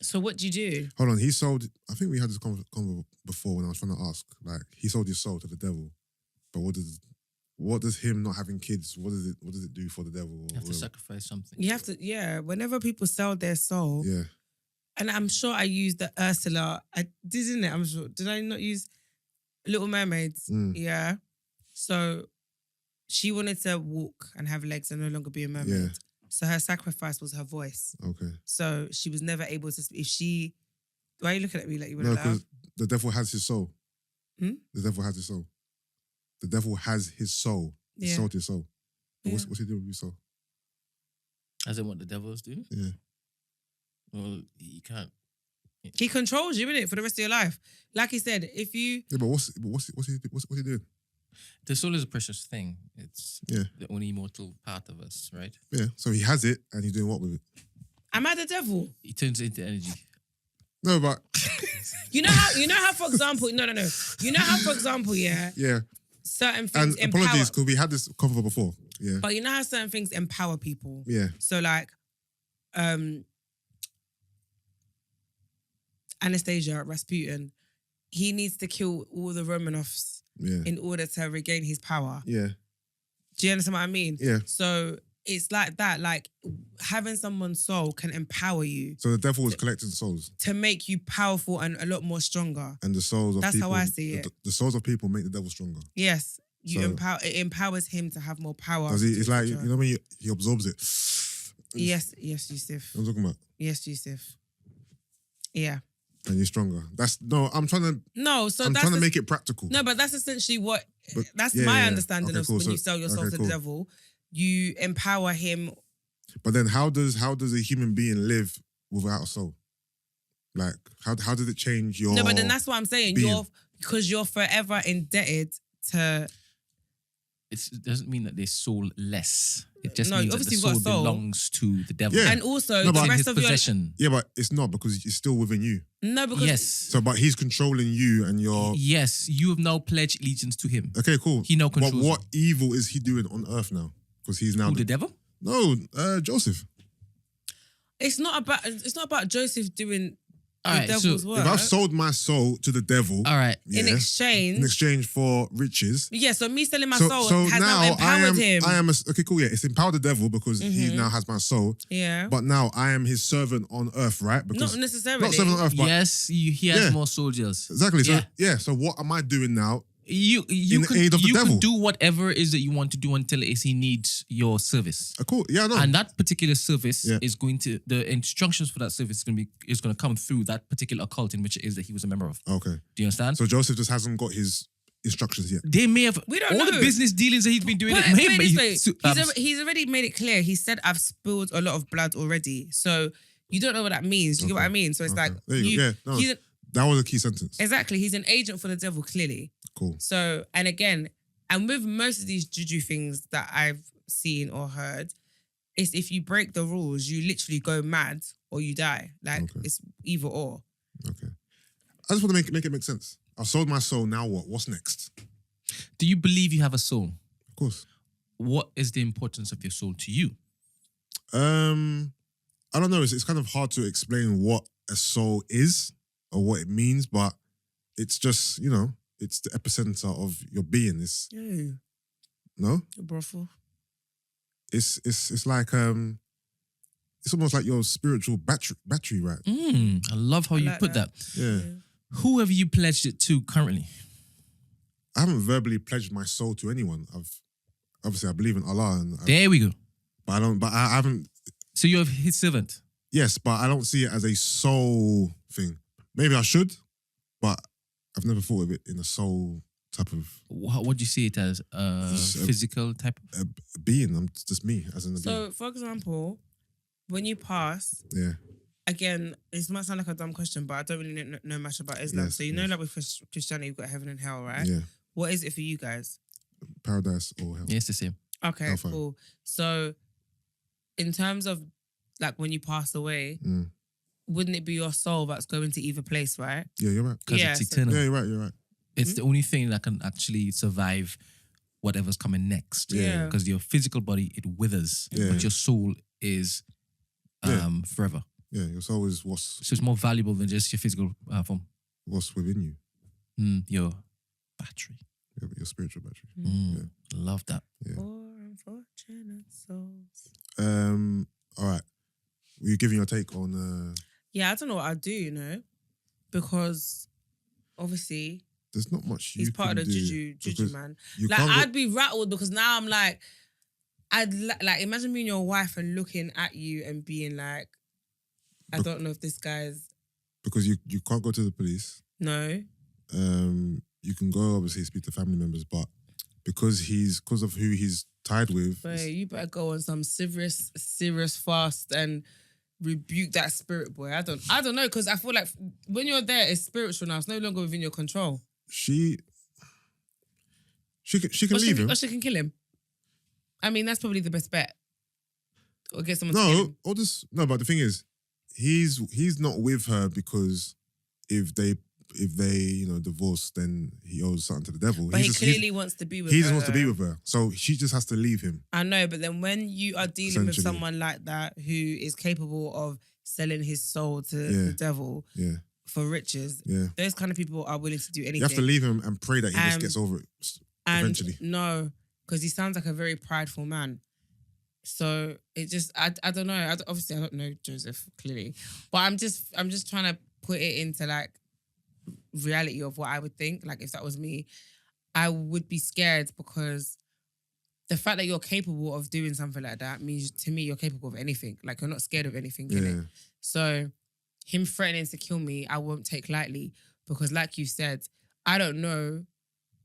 so what do you do? Hold on, he sold, I think we had this convo before when I was trying to ask, like, he sold his soul to the devil, but what does him not having kids, what does it do for the devil? You have to sacrifice something. You have to, whenever people sell their soul, and I'm sure I used the Ursula, didn't it? I'm sure, did I not use Little Mermaids? Yeah. So she wanted to walk and have legs and no longer be a mermaid. Yeah. So her sacrifice was her voice. Okay. So she was never able to, why are you looking at me like you wouldn't allow? No, because the devil has his soul. The devil has his soul. The devil has his soul. He sold his soul. Yeah. What's he doing with your soul? As in what the devils do? Yeah. Well, you can't. He controls you, innit, for the rest of your life. Like he said, if you... Yeah, but what's he doing? The soul is a precious thing. It's the only immortal part of us, right? Yeah. So he has it, and he's doing what with it? Am I the devil? He turns it into energy. No, but you know how, for example, no. You know how, for example, certain things and apologies, because we had this convo before. Yeah. But you know how certain things empower people. Yeah. So like, Anastasia, Rasputin, he needs to kill all the Romanovs in order to regain his power. Yeah. Do you understand what I mean? Yeah. So it's like that. Like, having someone's soul can empower you. So the devil is collecting souls to make you powerful and a lot more stronger. And the souls of That's people. That's how I see it. The souls of people make the devil stronger. Yes. It empowers him to have more power. It's like, you know when he absorbs it. Yes, Yusuff. I'm talking about. Yes, Yusuff. Yeah. And you're stronger. I'm trying to make it practical. No, but that's essentially that's my understanding of when you sell yourself to the devil. You empower him. But then how does a human being live without a soul? Like, how does it change your... No, but then that's what I'm saying. Because you're forever indebted to... It doesn't mean that they're soulless. It just means that the soul belongs to the devil. Yeah. And also, the rest of possession. Yeah, but it's not, because it's still within you. No, because... Yes. So, but he's controlling you and your... Yes, you have now pledged allegiance to him. Okay, cool. He now controls But what evil is he doing on earth now? Because he's now... the devil? No, Joseph. It's not about Joseph doing All right, devil's work. If I've sold my soul to the devil, all right, in exchange for riches. Yeah, so me selling my soul has now empowered him. Okay, cool. Yeah, it's empowered the devil because he now has my soul. Yeah, but now I am his servant on earth, right? Because not necessarily. Not servant on earth, but yes, he has more soldiers. Exactly. So So what am I doing now? You could do whatever it is that you want to do until he needs your service. Cool. Yeah, no. And that particular service is going to, the instructions for that service is going to come through that particular occult in which it is that he was a member of. Okay. Do you understand? So Joseph just hasn't got his instructions yet. They may have. We don't all know. The business dealings that he's been doing. He's already made it clear. He said, "I've spilled a lot of blood already." So you don't know what that means. You get what I mean? So it's like that was a key sentence. Exactly. He's an agent for the devil, clearly. Cool. So, and again, and with most of these juju things that I've seen or heard, it's if you break the rules, you literally go mad or you die. Like, it's either or. Okay. I just want to make it make sense. I've sold my soul, now what? What's next? Do you believe you have a soul? Of course. What is the importance of your soul to you? I don't know. It's kind of hard to explain what a soul is or what it means, but it's just, it's the epicenter of your being. It's no? Your brothel. It's like it's almost like your spiritual battery, right? I love how you put that. Yeah. Who have you pledged it to currently? I haven't verbally pledged my soul to anyone. I believe in Allah, and there we go. But I haven't. So you're his servant. Yes, but I don't see it as a soul thing. Maybe I should, but I've never thought of it in a soul type of. What do you see it as? Physical type of being. I'm just me as in. So, for example, when you pass, again, this might sound like a dumb question, but I don't really know much about Islam. Yes, so you know, like with Christianity, you've got heaven and hell, right? Yeah. What is it for you guys? Paradise or hell. Yeah, it's the same. Okay, Hellfire. Cool. So, in terms of like when you pass away, wouldn't it be your soul that's going to either place, right? Yeah, you're right. Because it's eternal. Yeah, you're right. It's the only thing that can actually survive whatever's coming next. Yeah. Because your physical body, it withers. But your soul is forever. Yeah, your soul is So it's more valuable than just your physical form. What's within you. Your battery. Your spiritual battery. Love that. Yeah. Poor unfortunate souls. All right. Were you giving your take on... Yeah, I don't know what I'd do, because obviously... There's not much he's part of the Juju man. Like, I'd be rattled because now I'm like... I'd like imagine being your wife and looking at you and being like, I don't know if this guy's... Because you can't go to the police. No. You can go, obviously, speak to family members, but because of who he's tied with... Boy, you better go on some serious fast and rebuke that spirit, boy. I don't know, because I feel like when you're there, it's spiritual now. It's no longer within your control. She can leave him. Or she can kill him. I mean, that's probably the best bet. Or get someone to kill him. No, but the thing is, he's not with her because if they divorce, then he owes something to the devil. But he clearly wants to be with her. He just wants to be with her. So she just has to leave him. I know, but then when you are dealing with someone like that who is capable of selling his soul to the devil for riches, those kind of people are willing to do anything. You have to leave him and pray that he just gets over it eventually. No, because he sounds like a very prideful man. So it just, I don't know. Obviously, I don't know Joseph clearly, but I'm just trying to put it into like reality of what I would think. Like if that was me, I would be scared because the fact that you're capable of doing something like that means to me you're capable of anything. Like you're not scared of anything, innit? So him threatening to kill me, I won't take lightly because like you said, I don't know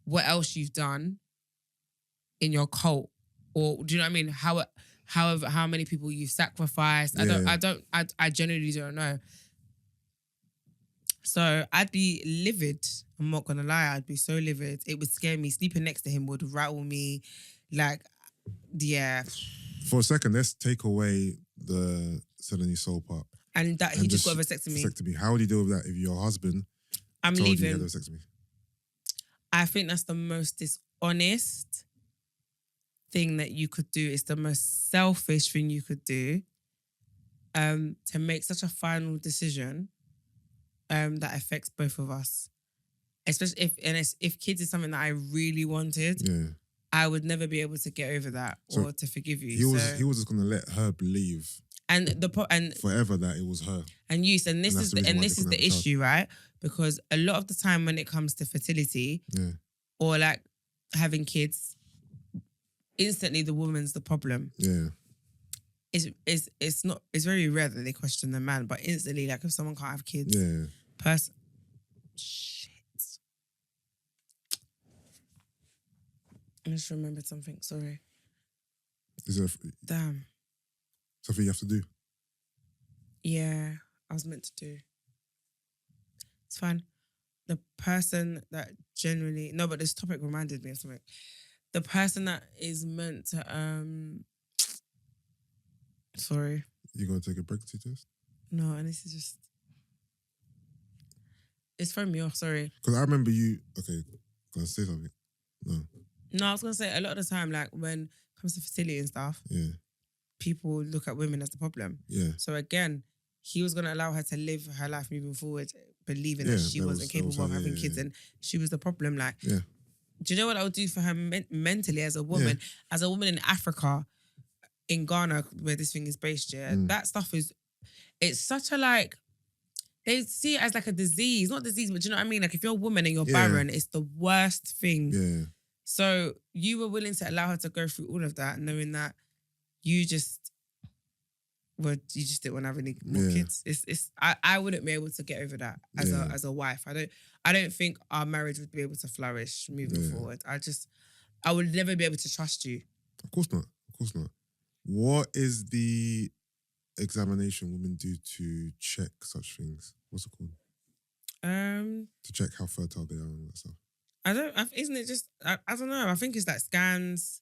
what else you've done in your cult, or do you know what I mean? How many people you've sacrificed. I genuinely don't know. So I'd be livid. I'm not gonna lie, I'd be so livid. It would scare me. Sleeping next to him would rattle me. Like, yeah. For a second, let's take away the selling your soul part. And that he just got a vasectomy. Vasectomy. How would you deal with that if your husband I'm told leaving. you he had a vasectomy? I think that's the most dishonest thing that you could do. It's the most selfish thing you could do. To make such a final decision that affects both of us. Especially if kids is something that I really wanted, I would never be able to get over that or to forgive you. He was just gonna let her believe and forever that it was her. And this is the issue, right? Because a lot of the time when it comes to fertility or like having kids, instantly the woman's the problem. Yeah. It's very rare that they question the man, but instantly, like if someone can't have kids, shit. I just remembered something. Sorry. Is it damn something you have to do? Yeah, I was meant to do. It's fine. The person that generally but this topic reminded me of something. The person that is meant to sorry. You gonna take a pregnancy test? No, and this is just it's throwing me off, sorry. Because I remember you gonna say something. No, I was gonna say a lot of the time, like when it comes to fertility and stuff, people look at women as the problem. Yeah. So again, he was gonna allow her to live her life moving forward, believing that she wasn't capable of having kids, and she was the problem. Like, do you know what I would do for her mentally as a woman? As a woman in Africa, in Ghana, where this thing is based, that stuff it's such a like. They see it as like a disease, not disease, but do you know what I mean? Like if you're a woman and you're barren, it's the worst thing. Yeah. So you were willing to allow her to go through all of that, knowing that you just didn't want to have any more kids. I wouldn't be able to get over that as a wife. I don't think our marriage would be able to flourish moving forward. I would never be able to trust you. Of course not. What is the examination women do to check such things? What's it called? To check how fertile they are and all that stuff. Isn't it just, I don't know. I think it's like scans,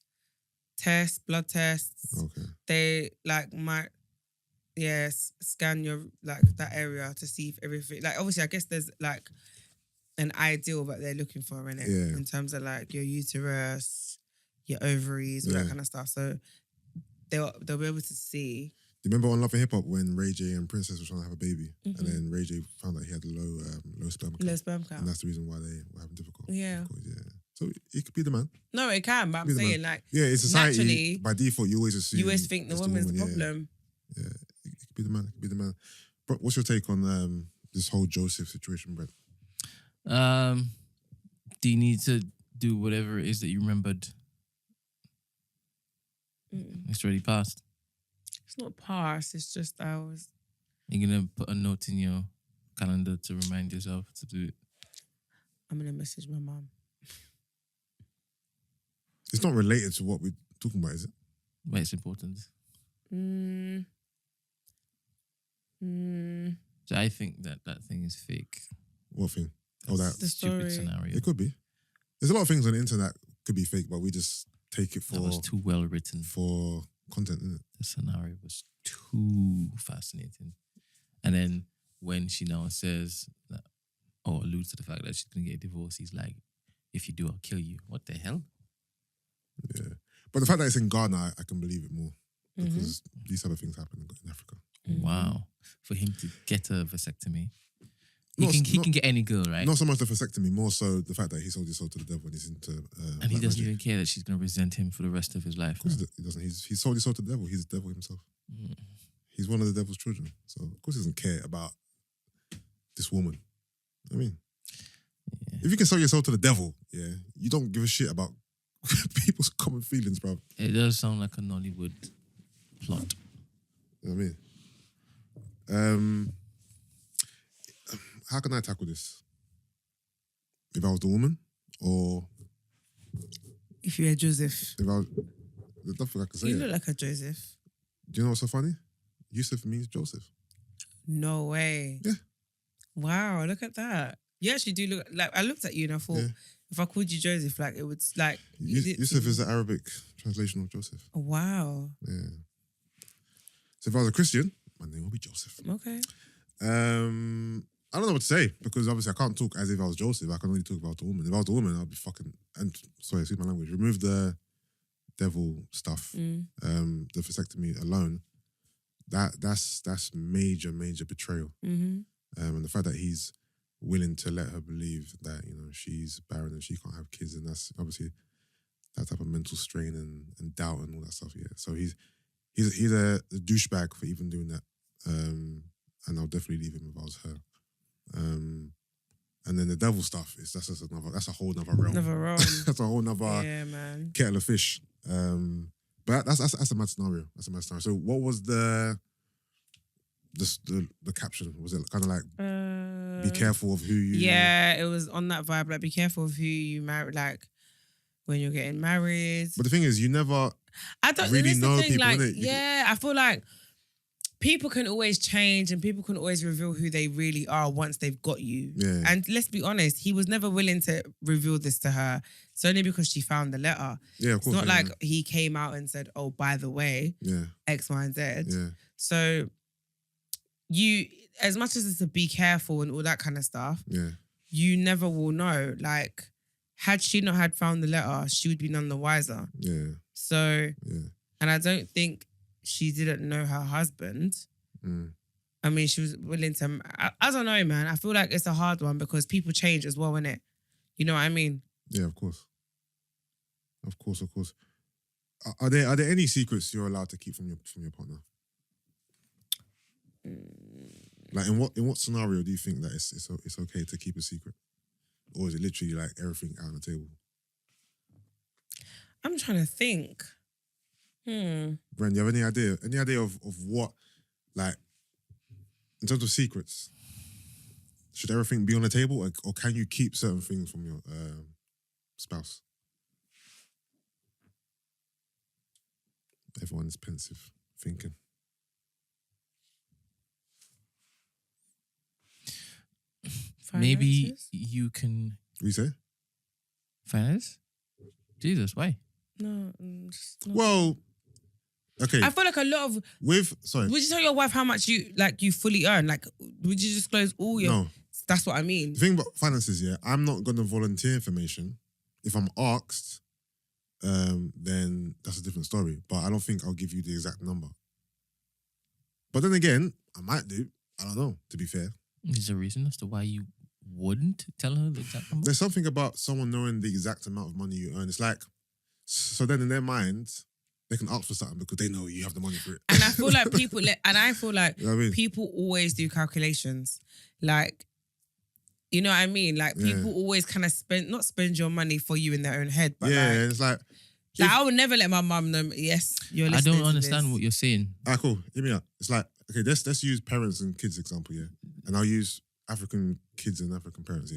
tests, blood tests. Okay. They like might, scan your, like that area to see if everything, like obviously I guess there's like an ideal that they're looking for in it. Yeah. In terms of like your uterus, your ovaries, all that kind of stuff. So they'll be able to see. Do you remember on Love and Hip Hop when Ray J and Princess were trying to have a baby, and then Ray J found out he had low sperm count. Low sperm count. And that's the reason why they were having difficulty. Yeah. So it could be the man. No, it can, but I'm saying like in society, naturally, by default, you always assume. You always think the woman's the problem. Yeah, it could be the man. It could be the man. But what's your take on this whole Joseph situation, Brent? Do you need to do whatever it is that you remembered? It's already passed. It's not past. It's just You're gonna put a note in your calendar to remind yourself to do it. I'm gonna message my mum. It's not related to what we're talking about, is it? But it's important. So I think that thing is fake. What thing? That's the stupid scenario. It could be. There's a lot of things on the internet that could be fake, but we just take it for. That was too well written for content, isn't it? The scenario was too fascinating. And then when she now says that, or alludes to the fact that she's gonna get a divorce, he's like, "If you do, I'll kill you." What the hell? Yeah, but the fact that it's in Ghana, I can believe it more because these type of things happen in Africa. Wow, for him to get a vasectomy. He can get any girl, right? Not so much the vasectomy, more so the fact that he sold his soul to the devil and he's into. And he doesn't even care that she's going to resent him for the rest of his life. Of course he doesn't. He sold his soul to the devil. He's the devil himself. He's one of the devil's children. So, of course, he doesn't care about this woman. I mean, if you can sell your soul to the devil, you don't give a shit about people's common feelings, bro. It does sound like a Nollywood plot. You know what I mean? How can I tackle this? If I was the woman, or if you were Joseph? If I was, there's nothing I can say. You look like a Joseph. Do you know what's so funny? Yusuff means Joseph. No way. Yeah. Wow, look at that. You actually do look like. I looked at you and I thought, if I called you Joseph, like it would like. Yusuff is the Arabic translation of Joseph. Oh, wow. Yeah. So if I was a Christian, my name would be Joseph. Okay. I don't know what to say because obviously I can't talk as if I was Joseph. I can only talk about the woman. If I was the woman, I'd be fucking. And sorry, excuse my language. Remove the devil stuff. The vasectomy alone. That's major betrayal. And the fact that he's willing to let her believe that, you know, she's barren and she can't have kids, and that's obviously that type of mental strain and doubt and all that stuff. Yeah, so he's a douchebag for even doing that. And I'll definitely leave him if I was her. And then the devil stuff that's a whole nother realm. That's a whole nother kettle of fish. But that's a mad scenario. That's a mad scenario. So what was the caption? Was it kind of like be careful of who you? Yeah, it was on that vibe. Like, be careful of who you marry. Like, when you're getting married. But the thing is, you never really know people, like, innit? Yeah, I feel like people can always change and people can always reveal who they really are once they've got you. Yeah. And let's be honest, he was never willing to reveal this to her. It's only because she found the letter. Yeah, of course. It's not like he came out and said, oh, by the way, X, Y, and Z. Yeah. So you, as much as it's a be careful and all that kind of stuff, you never will know. Like, had she not had found the letter, she would be none the wiser. Yeah. So, and I don't think she didn't know her husband. I mean, she was willing to... I don't know, man. I feel like it's a hard one because people change as well, innit? You know what I mean? Yeah, of course. Of course. Are there any secrets you're allowed to keep from your partner? Like, in what scenario do you think that it's okay to keep a secret? Or is it literally like everything out on the table? I'm trying to think. Brent, do you have any idea? Any idea of what, like, in terms of secrets, should everything be on the table, or can you keep certain things from your spouse? Everyone's pensive, thinking. Maybe you can... What you say? Finance? Jesus, why? No. Well, okay. I feel like a lot of... Sorry. Would you tell your wife how much you fully earn? Like, would you disclose all your... No. That's what I mean. The thing about finances, I'm not going to volunteer information. If I'm asked, then that's a different story. But I don't think I'll give you the exact number. But then again, I might do. I don't know, to be fair. Is there a reason as to why you wouldn't tell her the exact number? There's something about someone knowing the exact amount of money you earn. It's like, so then in their mind, they can ask for something because they know you have the money for it. And I feel like people, you know what I mean? People always do calculations. Like, you know what I mean? Like, people always kind of not spend your money for you in their own head. But it's like I would never let my mum know, yes, you're listening I don't understand what you're saying. Cool. Hear me out. It's like, okay, let's use parents and kids example, and I'll use African kids and African parents,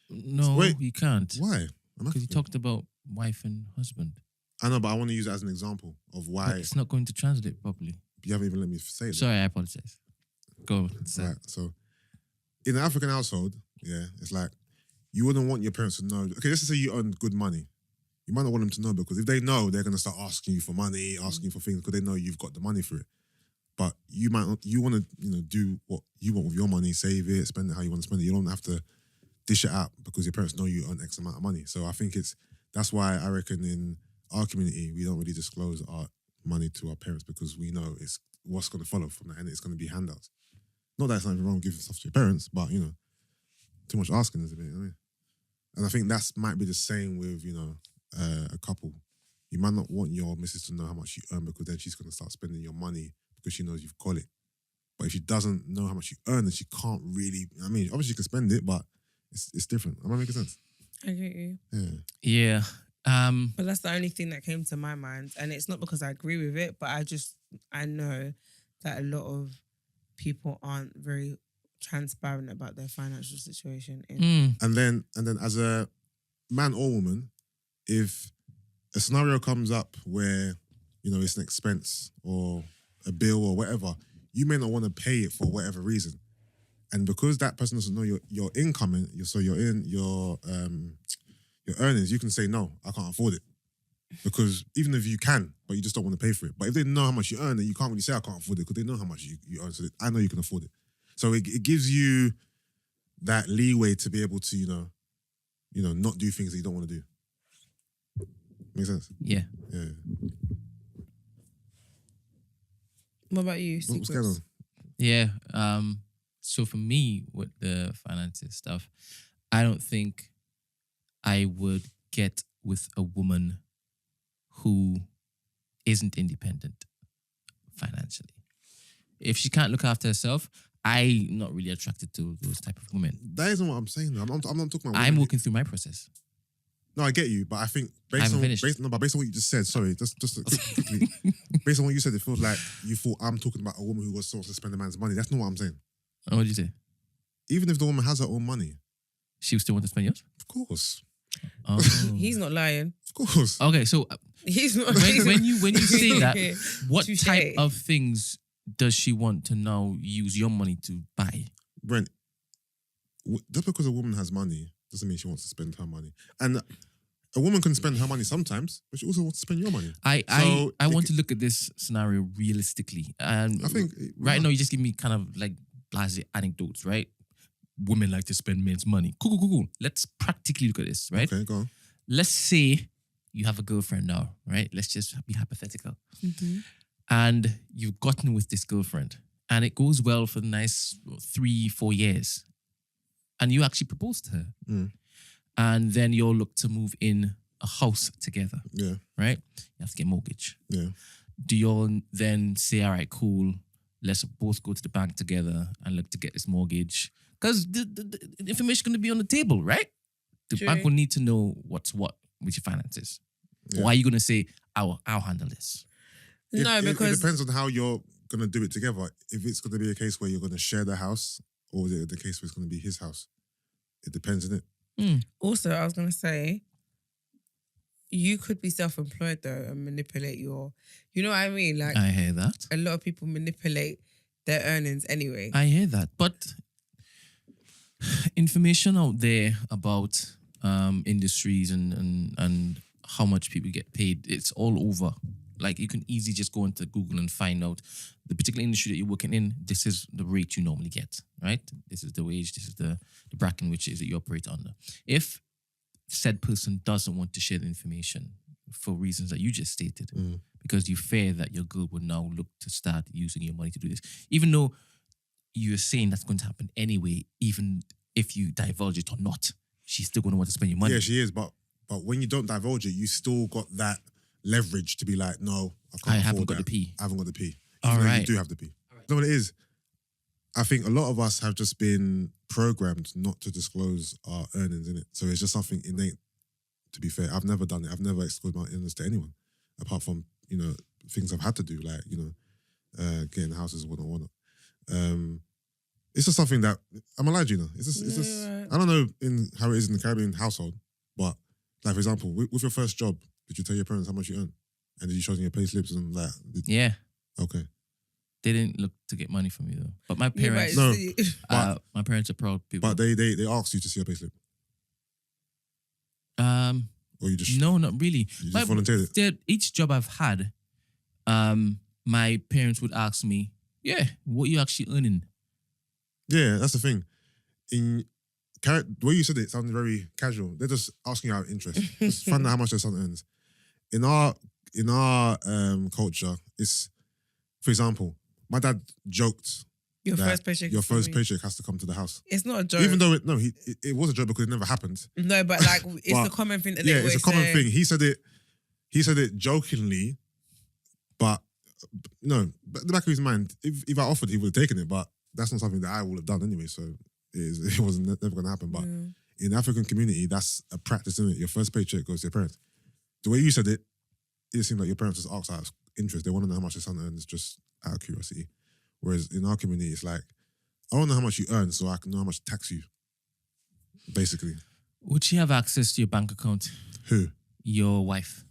No, Wait, you can't. Why? Because you talked about wife and husband. I know, but I want to use it as an example of why... But it's not going to translate properly. You haven't even let me say it. Sorry, I apologize. Go on. Right, so in an African household, it's like, you wouldn't want your parents to know... Okay, let's just say you earn good money. You might not want them to know, because if they know, they're going to start asking you for money, asking you for things, because they know you've got the money for it. But you want to, do what you want with your money, save it, spend it how you want to spend it. You don't have to dish it out because your parents know you earn X amount of money. So I think that's why I reckon in our community, we don't really disclose our money to our parents, because we know it's what's going to follow from that, and it's going to be handouts. Not that it's not wrong giving stuff to your parents, but, too much asking is a bit, you know what I mean? And I think that might be the same with, a couple. You might not want your missus to know how much you earn, because then she's going to start spending your money because she knows you've got it. But if she doesn't know how much you earn, then she can't really... I mean, obviously you can spend it, but it's different. Am I making sense? I get you. Yeah. But that's the only thing that came to my mind. And it's not because I agree with it, but I know that a lot of people aren't very transparent about their financial situation. And then as a man or woman, if a scenario comes up where, it's an expense or a bill or whatever, you may not want to pay it for whatever reason. And because that person doesn't know your income, so your earnings, you can say, no, I can't afford it. Because even if you can, but you just don't want to pay for it. But if they know how much you earn, then you can't really say I can't afford it, because they know how much you earn. So I know you can afford it. So it gives you that leeway to be able to, not do things that you don't want to do. Make sense? Yeah. Yeah. What about you? What's going on? Yeah. So for me, with the finances stuff, I don't think I would get with a woman who isn't independent financially. If she can't look after herself, I'm not really attracted to those type of women. That isn't what I'm saying. I'm not talking about. I'm walking through my process. No, I get you, but I think based on what you just said, sorry, just quickly, based on what you said, it feels like you thought I'm talking about a woman who was supposed to spend a man's money. That's not what I'm saying. Oh, what did you say? Even if the woman has her own money, she would still want to spend yours? Of course. Oh. He's not lying. Of course. Okay, so he's not. When you say that, what type of things does she want to now use your money to buy? Brent, just because a woman has money doesn't mean she wants to spend her money. And a woman can spend her money sometimes, but she also wants to spend your money. I want to look at this scenario realistically. And I think right now you just give me kind of like blasé anecdotes, right? Women like to spend men's money. Cool. Let's practically look at this, right? Okay, go on. Let's say you have a girlfriend now, right? Let's just be hypothetical. Mm-hmm. And you've gotten with this girlfriend and it goes well for the nice 3-4 years. And you actually propose to her. Mm. And then you'll look to move in a house together. Yeah. Right? You have to get a mortgage. Yeah. Do you all then say, all right, cool, let's both go to the bank together and look to get this mortgage? Because the information is going to be on the table, right? The bank will need to know what's what with your finances. Yeah. Or are you going to say, I'll handle this? Because it depends on how you're going to do it together. If it's going to be a case where you're going to share the house, or is it the case where it's going to be his house? It depends, isn't it? Mm. Also, I was going to say, you could be self-employed though and manipulate you know what I mean? Like, I hear that. A lot of people manipulate their earnings anyway. I hear that. But information out there about industries and how much people get paid, it's all over. Like, you can easily just go into Google and find out the particular industry that you're working in, this is the rate you normally get, right? This is the wage, this is the bracket which is that you operate under. If said person doesn't want to share the information for reasons that you just stated, because you fear that your girl would now look to start using your money to do this, even though you're saying that's going to happen anyway, even if you divulge it or not, she's still going to want to spend your money. Yeah, she is, but when you don't divulge it, you still got that leverage to be like, no, I haven't got the P. I haven't got the P. All right. You do have the P. You know what it is? I think a lot of us have just been programmed not to disclose our earnings in it. So it's just something innate, to be fair. I've never done it. I've never disclosed my earnings to anyone, apart from, things I've had to do, like, getting houses, whatnot. It's just something that, I'm allowed, It's just I don't know how it is in the Caribbean household, but like, for example, with your first job, did you tell your parents how much you earn? And did you show them your pay slips and like? Yeah. Okay. They didn't look to get money from you though. But my parents, my parents are proud people. But they asked you to see your pay slip. Or you just no, not really. You just volunteered it. Each job I've had, my parents would ask me, "Yeah, what are you actually earning?" Yeah, that's the thing. The way you said it sounded very casual. They're just asking you out of interest. Just find out how much their son earns. In our culture, it's, for example, my dad joked your first paycheck has to come to the house. It's not a joke. Even though it was a joke because it never happened. No, but like it's a common thing that they always say. It's a common thing. He said it jokingly, but no, but in the back of his mind, if I offered, he would have taken it, but that's not something that I would have done anyway, so it was never going to happen. But in the African community, that's a practice, isn't it? Your first paycheck goes to your parents. The way you said it seemed like your parents just asked out of interest. They want to know how much their son earns just out of curiosity. Whereas in our community, it's like, I don't know how much you earn, so I can know how much to tax you, basically. Would she have access to your bank account? Who? Your wife.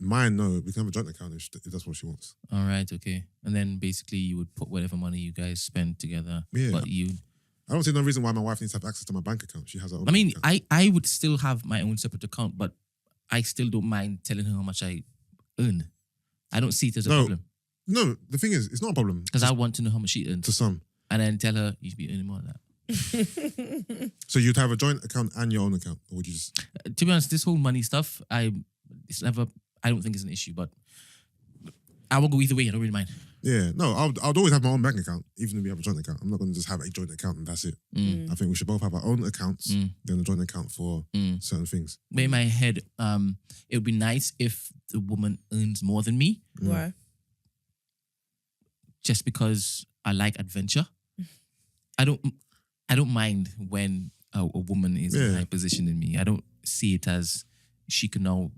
Mine, no. We can have a joint account if that's what she wants. All right, okay. And then basically you would put whatever money you guys spend together. Yeah. But I don't see no reason why my wife needs to have access to my bank account. She has her own account. I would still have my own separate account, but I still don't mind telling her how much I earn. I don't see it as a problem. No, the thing is, it's not a problem. Because I want to know how much she earns. To some. And then tell her you should be earning more than that. So you'd have a joint account and your own account? Or would you just... To be honest, this whole money stuff, I don't think it's an issue, but I will go either way. I don't really mind. Yeah, no, I'd always have my own bank account, even if we have a joint account. I'm not going to just have a joint account and that's it. I think we should both have our own accounts, then a joint account for certain things. But in my head, it would be nice if the woman earns more than me. Why? Just because I like adventure. I don't mind when a woman is in a high position than me. I don't see it as she can now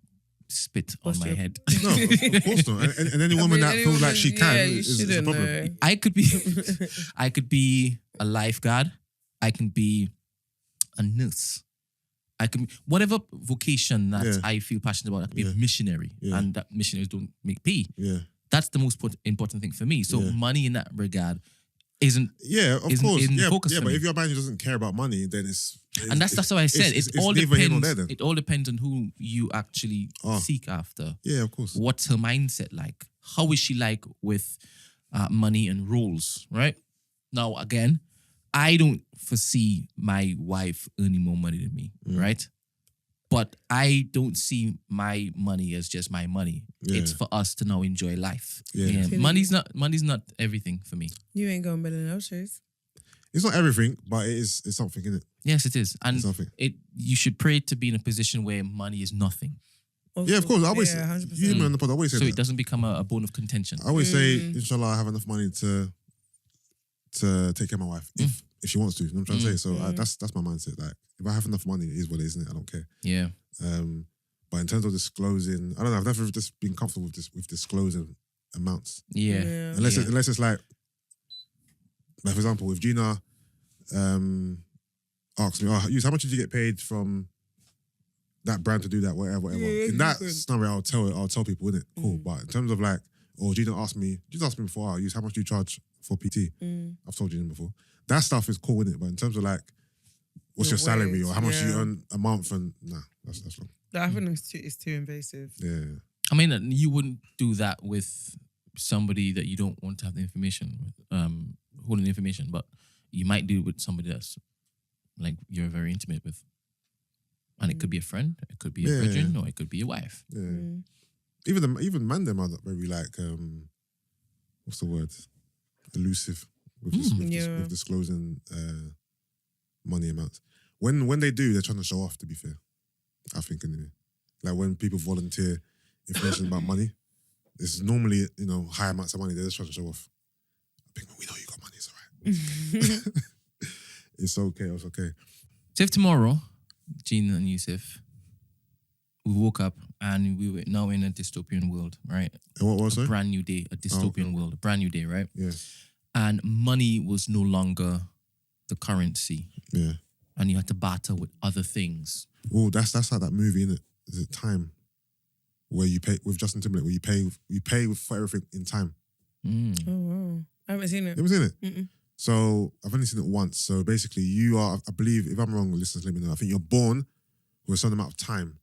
spit on my head. No, of course not. And any woman that feels like she can is a problem. I could be a lifeguard. I can be a nurse. I can be whatever vocation that I feel passionate about. I can be a missionary, and that missionaries don't make pay. Yeah, that's the most important thing for me. So money in that regard isn't. Yeah, of course. Focus but if your man doesn't care about money, then that's what I said. It all depends. It all depends on who you actually seek after. Yeah, of course. What's her mindset like? How is she like with money and roles? Right now, again, I don't foresee my wife earning more money than me. Right. But I don't see my money as just my money. Yeah. It's for us to now enjoy life. Yeah. Money's not everything for me. You ain't going better than those shoes. It's not everything, but it's something, isn't it? Yes, it is. And you should pray to be in a position where money is nothing. Of course. I always you on the pod, I always say so that. It doesn't become a bone of contention. I always say, inshallah, I have enough money to take care of my wife if she wants to. You know what I'm trying to say? So that's my mindset. Like, if I have enough money, it is what it is, isn't it? I don't care. Yeah. But in terms of disclosing, I don't know. I've never just been comfortable with disclosing amounts. Yeah. Unless it's like, for example, if Gina asks me, Yus, how much did you get paid from that brand to do that, whatever. Yeah, in that scenario, I'll tell people, innit? Cool. But in terms of like, Gina asked me before, Yus, how much do you charge for PT? I've told Gina before. That stuff is cool, innit? But in terms of like, what's your salary or how much you earn a month, and that's wrong. I think it's too invasive. Yeah. I mean, you wouldn't do that with somebody that you don't want to have the information with, holding information, but you might do it with somebody that's like you're very intimate with. And it could be a friend, it could be a virgin, or it could be a wife. Yeah. Even man them are very like what's the word? Elusive with disclosing money amounts. When they do, they're trying to show off, to be fair. I think anyway. Like when people volunteer information about money, it's normally, high amounts of money, they're just trying to show off. I think we know you got money, it's alright. It's okay. So if tomorrow, Gina and Yusuff, we woke up and we were now in a dystopian world, right? And what was it? A brand new day, a dystopian world, a brand new day, right? Yeah. And money was no longer the currency. Yeah. And you had to barter with other things. Oh, that's like that movie, isn't it? Is it Time? Where you pay with Justin Timberlake, where you pay for everything in time. Oh wow. I haven't seen it. You haven't seen it? Mm-mm. So I've only seen it once. So basically you are, I believe, if I'm wrong, listeners, let me know. I think you're born with a certain amount of time.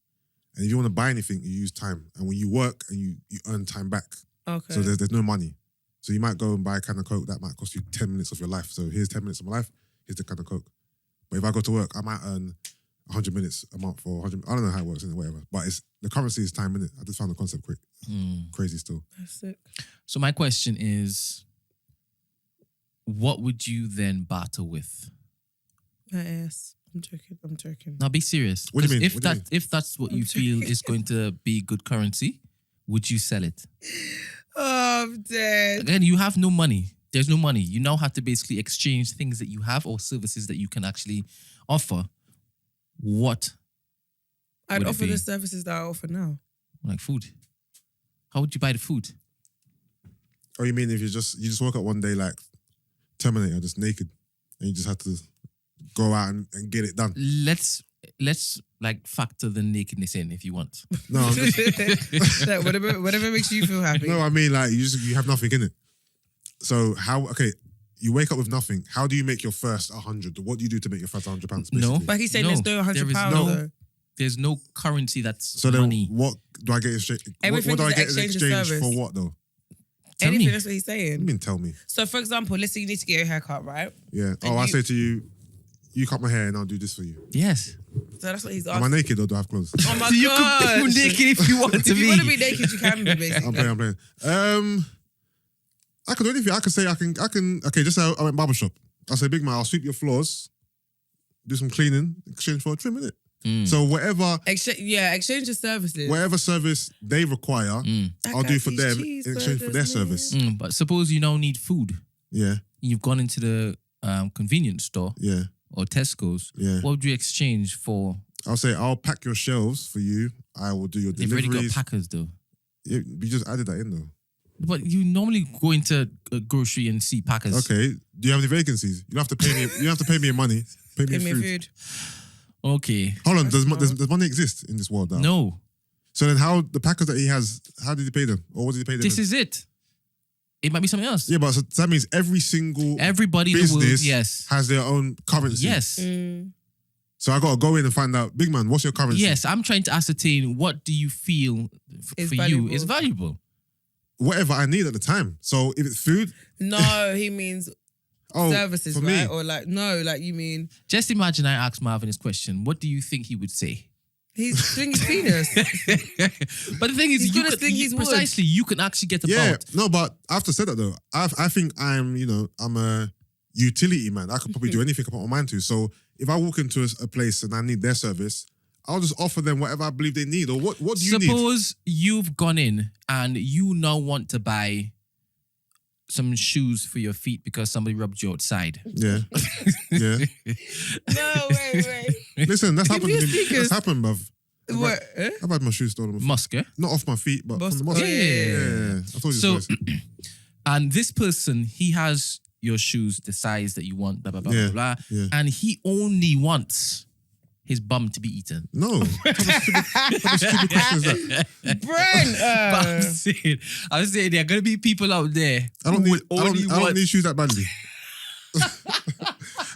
And if you want to buy anything, you use time. And when you work and you earn time back. Okay. So there's no money. So you might go and buy a can of Coke that might cost you 10 minutes of your life. So here's 10 minutes of my life, here's the can of Coke. But if I go to work, I might earn 100 minutes a month or 100, I don't know how it works, whatever. But the currency is time, innit? I just found the concept crazy still. That's sick. So my question is, what would you then barter with? My ass. I'm joking. Now be serious. What do you mean? If that's what you feel is going to be good currency, would you sell it? Oh, I'm dead. Again, you have no money. There's no money. You now have to basically exchange things that you have or services that you can actually offer. What? I'd offer the services that I offer now. Like food. How would you buy the food? Oh, you mean if you just woke up one day like Terminator, just naked, and you just had to go out and get it done? Let's like factor the nakedness in if you want. No, whatever makes you feel happy. No, I mean like you have nothing in it. So you wake up with nothing. How do you make your first 100? What do you do to make your first £100? Basically? No, like he's saying, there's no £100. There's no currency that's so money. What do I get exchange? What do I get in exchange for what though? Anything, that's what he's saying. You mean tell me? So for example, let's say you need to get your hair cut, right? Yeah. I say to you, you cut my hair and I'll do this for you. Yes. So that's what he's asking. Am I naked or do I have clothes? Oh my God. You could be naked if you want to be. If you want to be naked, you can be, basically. I'm playing. I can do anything. I can say I can. Okay, just say I went barbershop. I say, big man, I'll sweep your floors, do some cleaning, exchange for a trim, innit? So whatever, exchange of services. Whatever service they require, I'll do for them in exchange for their service. But suppose you now need food. Yeah. You've gone into the convenience store. Yeah. Or Tesco's. Yeah. What would you exchange for? I'll say I'll pack your shelves for you. I will do your deliveries. They've already got packers though. Yeah, we just added that in though. But you normally go into a grocery and see packers. Okay. Do you have any vacancies? You don't have to pay me. You don't have to pay me your money. Pay me food. Okay. Hold on. Does money exist in this world now? No. So then, how the packers that he has? How did he pay them, or what did he pay them? This is it. It might be something else. Yeah, but so that means everybody in the world, business has their own currency. Yes. So I gotta go in and find out, big man, what's your currency? Yes, I'm trying to ascertain what do you feel for you is valuable. Whatever I need at the time. So if it's food, no, he means services, right? Me. Or like you mean. Just imagine I asked Marvin this question. What do you think he would say? He's sling his penis. But the thing is, precisely, you can actually get about. No, but after said that though, I think I'm a utility man. I could probably do anything I put my mind to. So if I walk into a place and I need their service, I'll just offer them whatever I believe they need. Or what do you need? Suppose you've gone in and you now want to buy some shoes for your feet because somebody rubbed you outside. Yeah. Yeah. No, wait. Listen, that's happened to me. That's happened, bruv. What? I've had my shoes stolen before. Mosque, eh? Not off my feet, but from the mosque. Yeah. I told you so. And this person, he has your shoes, the size that you want, blah, blah, blah, blah, blah. Yeah. And he only wants his bum to be eaten. No. What stupid question is that? Brent! I'm saying there are going to be people out there I don't need shoes that badly.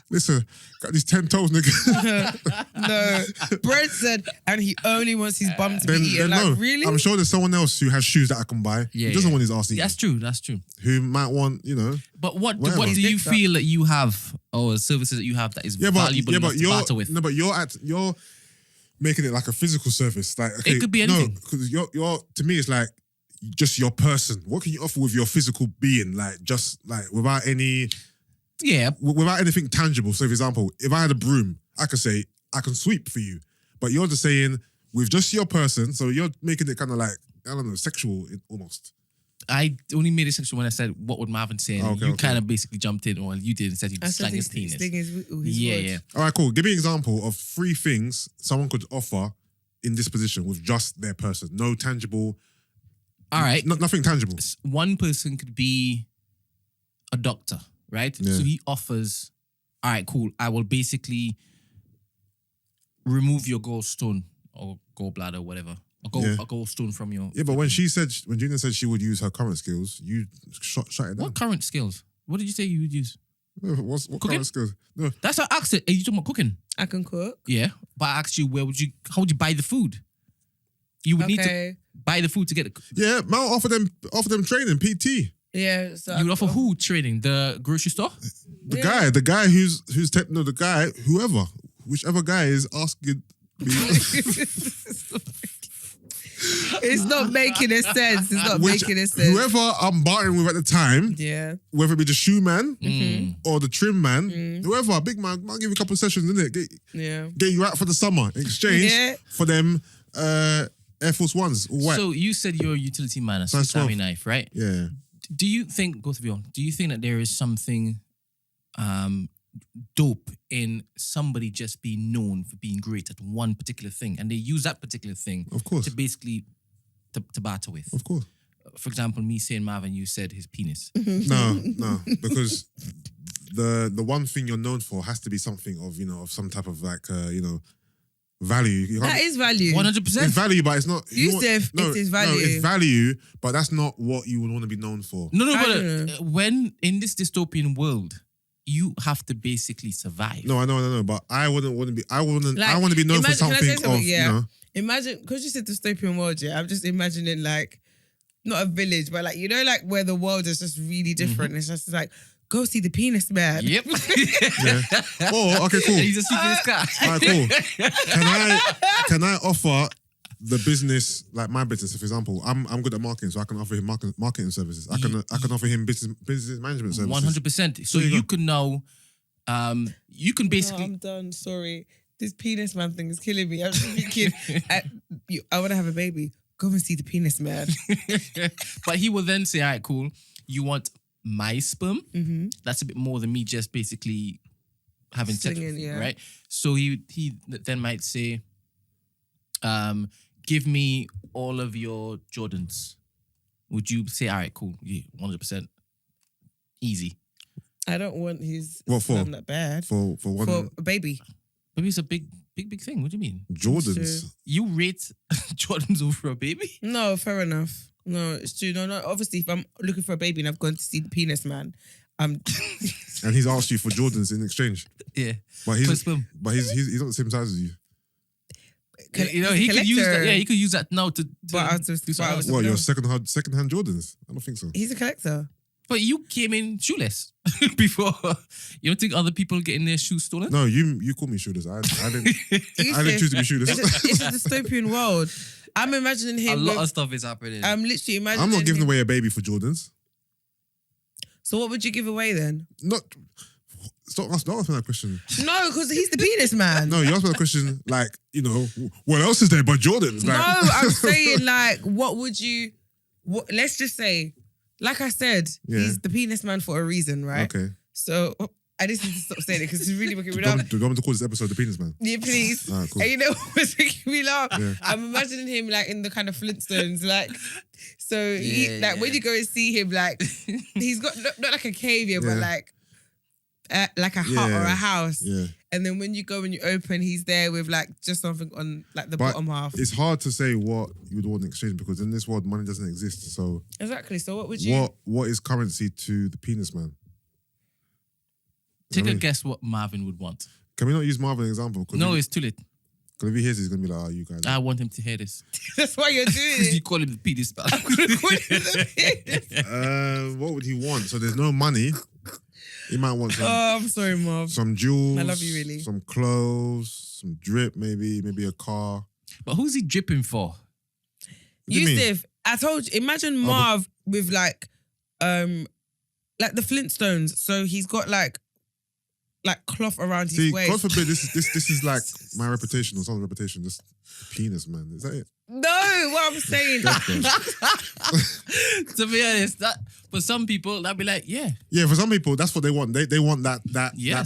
Listen, got these 10 toes, nigga. No. Brent said, and he only wants his bum to be eaten. Like, really? I'm sure there's someone else who has shoes that I can buy. He doesn't want his ass eaten. That's true. Who might want, But what do you feel that you have, or services that you have that is valuable enough to barter with? No, but you're making it like a physical service. Like, okay, it could be anything. No, because you're to me, it's like just your person. What can you offer with your physical being? Like, just like without any... Yeah. Without anything tangible. So, for example, if I had a broom, I could say, I can sweep for you. But you're just saying, with just your person, so you're making it kind of like, I don't know, sexual almost. I only made it sexual when I said, what would Marvin say? And you kind of basically jumped in, or you did and said he'd slang his penis. Yeah. All right, cool. Give me an example of 3 things someone could offer in this position with just their person. No tangible. All right. Nothing tangible. One person could be a doctor. Right? Yeah. So he offers, all right, cool. I will basically remove your gallstone or gallbladder or whatever. A gallstone from your... Yeah, but when Gina said she would use her current skills, you shut it down. What current skills? What did you say you would use? What current skills? No. That's our accent. Are you talking about cooking? I can cook. Yeah. But I asked you, how would you buy the food? You would need to buy the food to get it. Yeah, I'll offer them training, PT. Yeah, so you would offer who training? The grocery store? The guy whichever guy is asking me. It's not making a sense. Whoever I'm bartering with at the time, whether it be the shoe man or the trim man, whoever, big man, I'll give you a couple of sessions, innit? Get you out for the summer in exchange for them Air Force Ones. So you said you're a utility man, a Swiss Army knife, right? Yeah. Do you think that there is something dope in somebody just being known for being great at one particular thing, and they use that particular thing, of course, to basically to barter with? Of course. For example, me saying Marvin, you said his penis. No, because the one thing you're known for has to be something of some type of like value. That is value. 100%. It's value, but it's not. Yusuff, it is value. No, it's value, but that's not what you would want to be known for. No, but when in this dystopian world, you have to basically survive. No, I know, but I wouldn't want to be. I want to be known for something of. Imagine, because you said dystopian world, I'm just imagining like not a village, but like like where the world is just really different. It's just like, go see the penis man. Yep. Yeah. Oh, okay, cool. He's just sleeping in his car. All right, cool. Can I offer the business, like my business, for example, I'm good at marketing, so I can offer him marketing services. I can offer him business management services. 100%. So you can now, you can basically. I'm done. Sorry, this penis man thing is killing me. I'm just thinking, I want to have a baby. Go and see the penis man. But he will then say, all right, cool. You want my sperm? Mm-hmm. That's a bit more than me just basically having sex with you, yeah. right? So he then might say, give me all of your Jordans. Would you say, all right, cool, yeah, 100%, easy? I don't want his what for? that bad. For a baby. Baby is a big thing. What do you mean? Jordans. You rate Jordans over a baby? No, fair enough. No, it's true. No. Obviously, if I'm looking for a baby and I've gone to see the penis man, and he's asked you for Jordans in exchange. Yeah, but he's not the same size as you. He could use that. Yeah, he could use that now to do something. What, your second-hand Jordans? I don't think so. He's a collector. But you came in shoeless before. You don't think other people getting their shoes stolen? No, you called me shoeless. I didn't. I didn't choose to be shoeless. It's a dystopian world. I'm imagining him. A lot of stuff is happening. I'm literally imagining. I'm not giving away a baby for Jordans. So what would you give away then? Stop asking that question. No, because he's the penis man. No, you asked me that question like, what else is there but Jordans? Like, no, I'm saying like, what would you? Let's just say. Like I said, he's the penis man for a reason, right? Okay. So I just need to stop saying it because it's really making me laugh. Do you want me to call this episode the penis man? Yeah, please. All right, cool. And you know what's making me laugh? Yeah. I'm imagining him like in the kind of Flintstones, like. So when you go and see him, like he's got not like a cave here, but like a hut or a house. Yeah. And then when you go and you open, he's there with like just something on like the bottom half. It's hard to say what you would want in exchange because in this world money doesn't exist. So exactly. So what would you? What is currency to the penis man? Take a guess what Marvin would want. Can we not use Marvin as an example? No, it's too late. Because if he hears, he's gonna be like, "Oh, you guys." I want him to hear this. That's why you're doing it. You call him the penis man. What would he want? So there's no money. He might want some. Oh, I'm sorry, Marv. Some jewels. I love you, really. Some clothes, some drip, maybe a car. But who's he dripping for? Yusuff, I told you. Imagine Marv with like the Flintstones. So he's got like cloth around his waist. God forbid, this is like my reputation or someone's reputation. This penis man. Is that it? No, what I'm saying. To be honest, that for some people that'd be like, yeah. Yeah, for some people that's what they want. They want that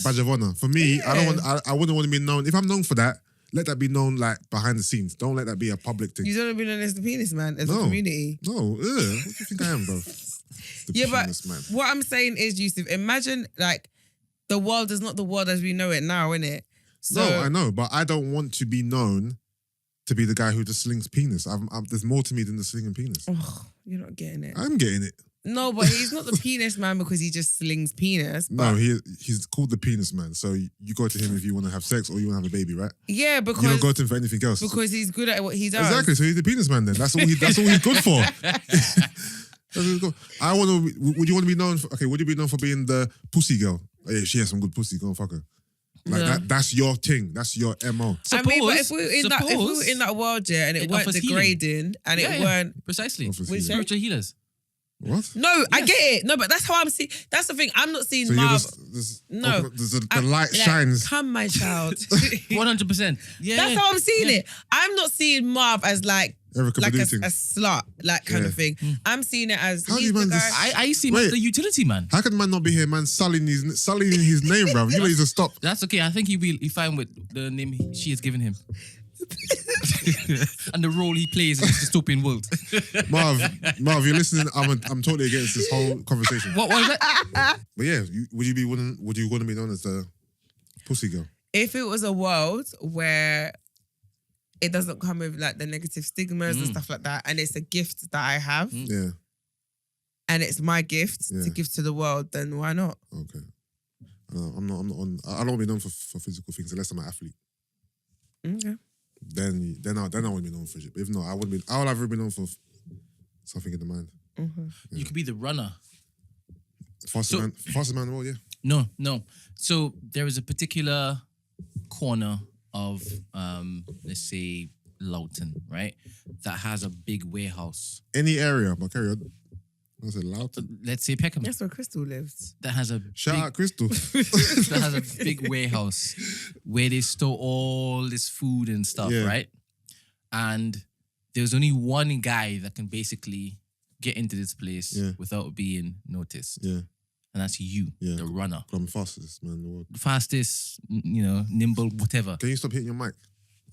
badge of honor. For me, I don't want. I wouldn't want to be known. If I'm known for that, let that be known like behind the scenes. Don't let that be a public thing. You don't want to be known as the penis man as a community. No, what do you think I am, bro? Penis man. What I'm saying is, Yusuff, imagine like the world is not the world as we know it now, innit? So, no, I know, but I don't want to be known to be the guy who just slings penis. There's more to me than the slinging penis. Oh, you're not getting it. I'm getting it. No, but he's not the penis man because he just slings penis. No, he's called the penis man. So you go to him if you want to have sex or you want to have a baby, right? Yeah, because you don't go to him for anything else. Because he's good at what he does. Exactly. So he's the penis man then. That's all he's good for. I want to. Would you want to be known for? Okay, would you be known for being the pussy girl? Oh, yeah, she has some good pussy. Go and fuck her. Like that's your thing. That's your MO. I mean, but if we were in that world, yeah, and it weren't degrading, and it weren't precisely spiritual healers. What? No, yes. I get it. No, but that's how I'm seeing. That's the thing. I'm not seeing Marv. The light shines. Come, my child. 100%. Yeah, that's how I'm seeing it. I'm not seeing Marv as like a slut, like kind of thing. I'm seeing it as he's the guy. I see him as the utility man. How can man not be here, man? Sullying his name, bro. You need to stop. That's okay. I think he'll be fine with the name she has given him. And the role he plays in this dystopian world. Marv, you're listening. I'm totally against this whole conversation. What was it? But yeah, would you want to be known as the pussy girl? If it was a world where it doesn't come with like the negative stigmas and stuff like that, and it's a gift that I have, yeah, and it's my gift to give to the world, then why not? Okay, I'm not on. I don't want to be known for physical things unless I'm an athlete. Okay. Then I want to be known for shit. But if not, I would have been known for something in the mind. Mm-hmm. Yeah. You could be the runner. Fastest man in the world, yeah. No. So there is a particular corner of, let's say, Loughton, right? That has a big warehouse. Any area, but carry on. I said Loughton. Let's say Peckham. That's where Crystal lives. That has a Shout out Crystal. that has a big warehouse where they store all this food and stuff, right? And there's only one guy that can basically get into this place without being noticed. Yeah. And that's you, the runner. I'm the fastest man in the world. Fastest, nimble, whatever. Can you stop hitting your mic?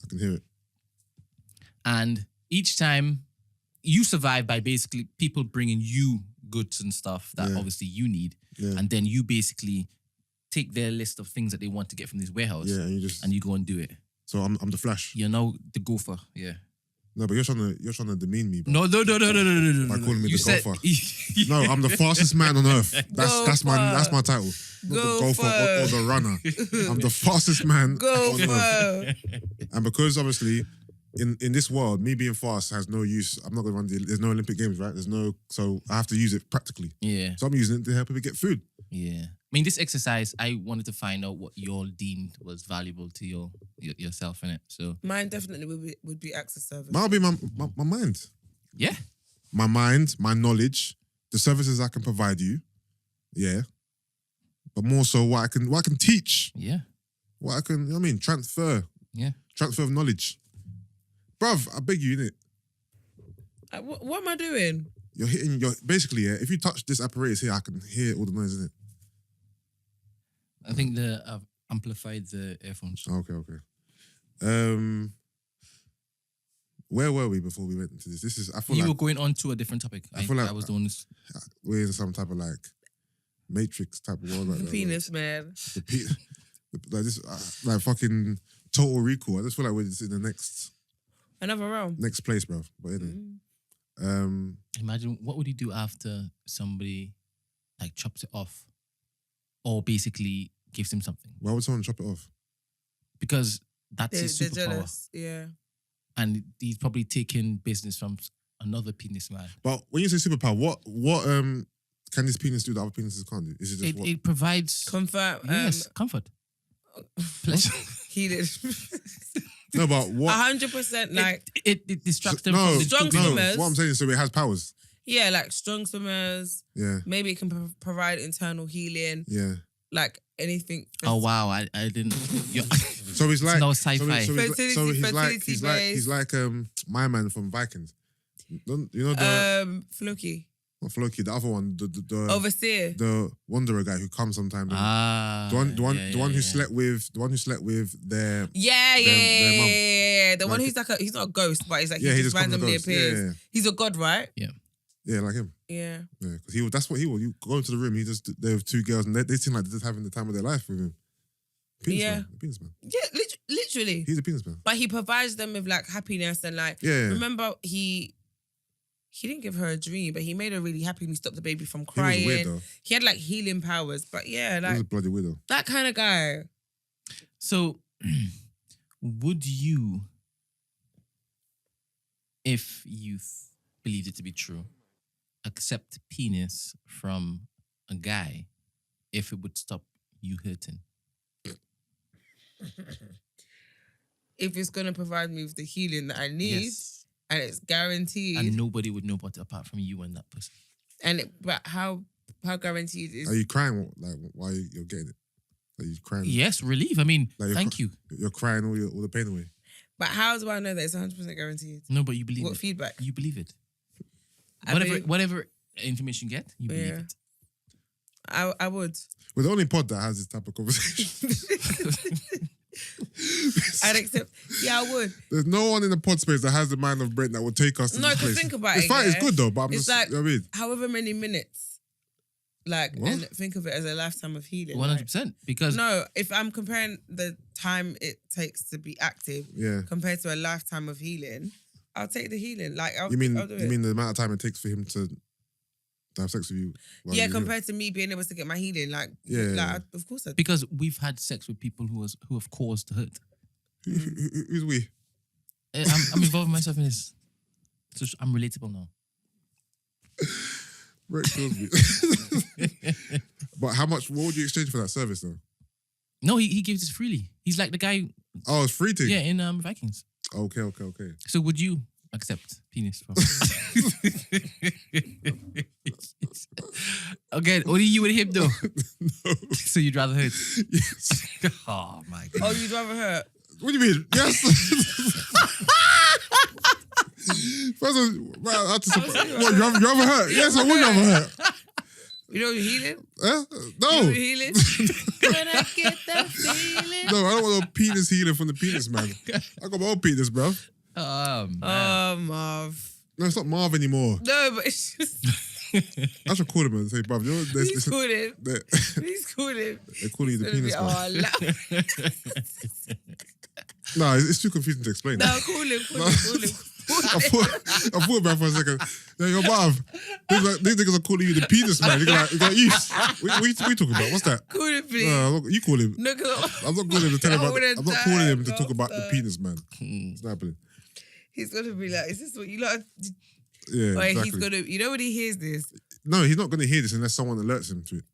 I can hear it. And each time you survive by basically people bringing you goods and stuff that obviously you need. Yeah. And then you basically take their list of things that they want to get from this warehouse. Yeah, and you go and do it. So I'm the Flash. You're now the gopher. Yeah. No, but you're trying to demean me. Bro. No. By calling me the gopher. No, I'm the fastest man on earth. That's my title. Not the gopher or the runner. I'm the fastest man on earth. And because obviously in this world, me being fast has no use. I'm not going to run there's no Olympic Games, right? So I have to use it practically. Yeah. So I'm using it to help people get food. Yeah. I mean, this exercise, I wanted to find out what you all deemed was valuable to yourself, innit? So mine definitely would be acts of service. Mine would be my mind. Yeah. My mind, my knowledge, the services I can provide you. Yeah. But more so what I can teach. Yeah. What I can, transfer. Yeah. Transfer of knowledge. Bruv, I beg you, innit? What am I doing? You're hitting basically, if you touch this apparatus here, I can hear all the noise, innit? I think I've amplified the earphones. Okay. Where were we before we went into this? You were going on to a different topic. I feel like I was doing this. We're in some type of Matrix type of world. The penis, man. Like fucking Total Recall. I just feel like we're just in the next... Another round. Next place, bro. But anyway. Imagine, what would you do after somebody chops it off? Or basically gives him something? Why would someone chop it off? Because that's his superpower. They're jealous, yeah. And he's probably taking business from another penis man. But when you say superpower, what can this penis do that other penises can't do? Is it just it provides comfort. Yes, comfort. Pleasure. Heated. No, but what? 100% it distracts them from the strong swimmers. What I'm saying is, so it has powers. Yeah, strong swimmers. Yeah. Maybe it can provide internal healing. Yeah. Anything. Oh wow, I didn't. So he's like no sci-fi. He's like my man from Vikings. You know the Floki. Not Floki, the other one, the Overseer, the Wanderer guy who comes sometimes. The one who slept with their mum. The one who's he's not a ghost, but he's he just randomly appears. Yeah. He's a god, right? Yeah. Yeah, like him. Yeah. Yeah, because that's what he will. You go into the room, there were two girls, and they seem like they're just having the time of their life with him. Penis man. Yeah, literally. He's a penis man. But he provides them with happiness and remember he didn't give her a dream, but he made her really happy and he stopped the baby from crying. He was weird though. He had healing powers, but he was a bloody weirdo. That kind of guy. So, would you, if you believed it to be true, accept penis from a guy if it would stop you hurting? If it's going to provide me with the healing that I need, and it's guaranteed. And nobody would know about it apart from you and that person. But how guaranteed is... Are you crying while you're getting it? Are you crying? Yes, relief. I mean, thank you. You're crying all the pain away. But how do I know that it's 100% guaranteed? No, but you believe it. What feedback? You believe it. Whatever information you get, you believe it. I would. We're the only pod that has this type of conversation. I'd accept. Yeah, I would. There's no one in the pod space that has the mind of Brent that would take us to this place. Think about it. It's fine, it's good though, but I'm it's just, you know what I mean? However many minutes, and think of it as a lifetime of healing. 100%. Because... No, if I'm comparing the time it takes to be active compared to a lifetime of healing, I'll take the healing. I'll do it. You mean the amount of time it takes for him to have sex with you? Compared to me being able to get my healing. Of course I do. Because we've had sex with people who have caused hurt. Who's we? I'm involving myself in this. So I'm relatable now. Brett kills me. But what would you exchange for that service though? No, he gives it freely. He's like the guy... Oh, it's free thing? Yeah, in Vikings. Okay. So would you accept penis? Okay, only you and him though. No. So you'd rather hurt? Yes. Oh my god. Oh, you'd rather hurt? What do you mean? Yes. First of all, what, you rather hurt? Yes, I would rather hurt. You know healing? No. You know healing? When I get that feeling. No, I don't want no penis healing from the penis, man. I got my own penis, bro. Oh, man. Oh, Marv. No, it's not Marv anymore. No, but it's just... I should call him and say, bruv, you know, Please call him. Please call him. They're calling you the penis, man. Oh, No, it's too confusing to explain. No, call him. I thought about it for a second. Yo, Marv, these niggas are calling you the penis, man. You're like, what are you talking about? What's that? Call him, please. You call him. No, I'm not calling him to tell him about. I'm not calling him to talk about the after. penis, man. It's not happening. He's gonna be like, is this what you like? Yeah, Like, exactly. he's gonna, you know when he hears this? No, he's not going to hear this unless someone alerts him to it.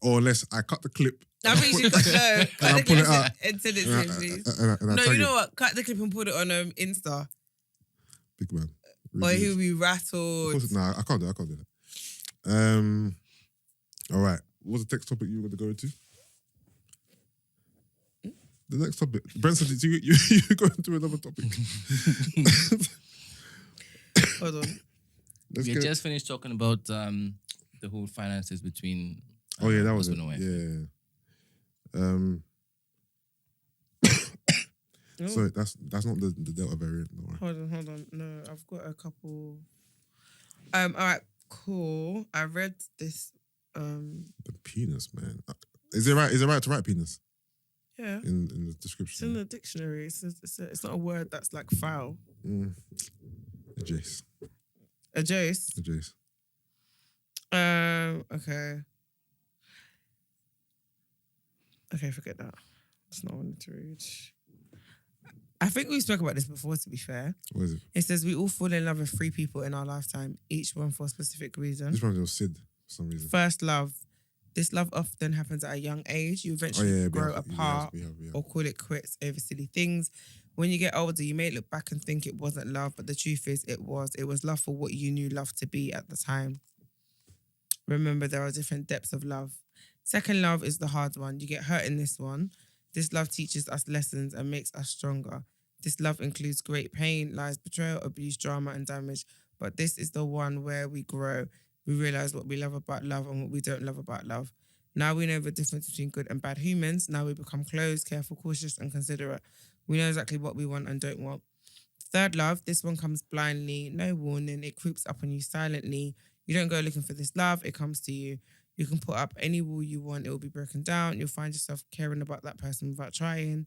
Or unless I cut the clip. I think you should cut the pull it clip out. and send it to him, please. And I No, tag you know him. what? Cut the clip and put it on Insta. Big man. Or Really he'll is. be Of rattled. course, nah, I can't do that. All right. What's the next topic you were going to go into? The next topic. Brent said you go into another topic. Hold on. We just finished talking about the whole finances between. Oh yeah, that was it. husband and wife. Yeah. Oh. Sorry, that's not the Delta variant. Don't worry. Hold on. No, I've got a couple. All right, cool. I read this. The penis, man. Is it right to write penis Yeah. in the It's description? in the dictionary. It's not a word that's like foul. A Jace. A Jace. A Jace. Okay. Okay, forget that. It's not wanted to read. I think we spoke about this before, to be fair. What is it? It says we all fall in love with 3 people in our lifetime, each one for a specific reason. This one was Sid for some reason. First love. This love often happens at a young age. You eventually grow apart We have. or call it quits over silly things. When you get older, you may look back and think it wasn't love, but the truth is it was. It was love for what you knew love to be at the time. Remember, there are different depths of love. Second love is the hard one. You get hurt in this one. This love teaches us lessons and makes us stronger. This love includes great pain, lies, betrayal, abuse, drama, and damage. But this is the one where we grow. We realize what we love about love and what we don't love about love. Now we know the difference between good and bad humans. Now we become close, careful, cautious, and considerate. We know exactly what we want and don't want. Third love, this one comes blindly, no warning. It creeps up on you silently. You don't go looking for this love, it comes to you. You can put up any wall you want, it will be broken down. You'll find yourself caring about that person without trying.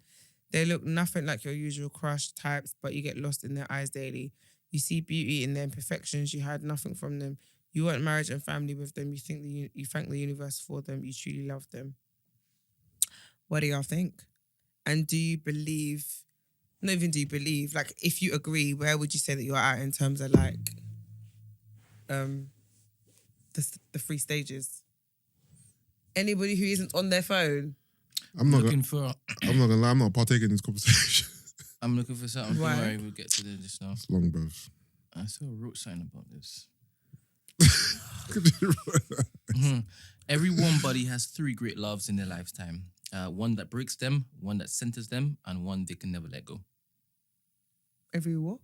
They look nothing like your usual crush types, but you get lost in their eyes daily. You see beauty in their imperfections. You hide nothing from them. You want marriage and family with them. You thank the universe for them. You truly love them. What do y'all think? And do you believe, not even do you believe, like if you agree, where would you say that you're at in terms of like the 3 stages? Anybody who isn't on their phone? I'm not looking gonna lie, I'm not partaking in this conversation. I'm looking for something. Right. Don't worry, we'll get to this now. It's long, bruv. I saw a wrote something about this. Could you write that? Every warm body has 3 great loves in their lifetime. One that breaks them, one that centers them, and one they can never let go. Every what?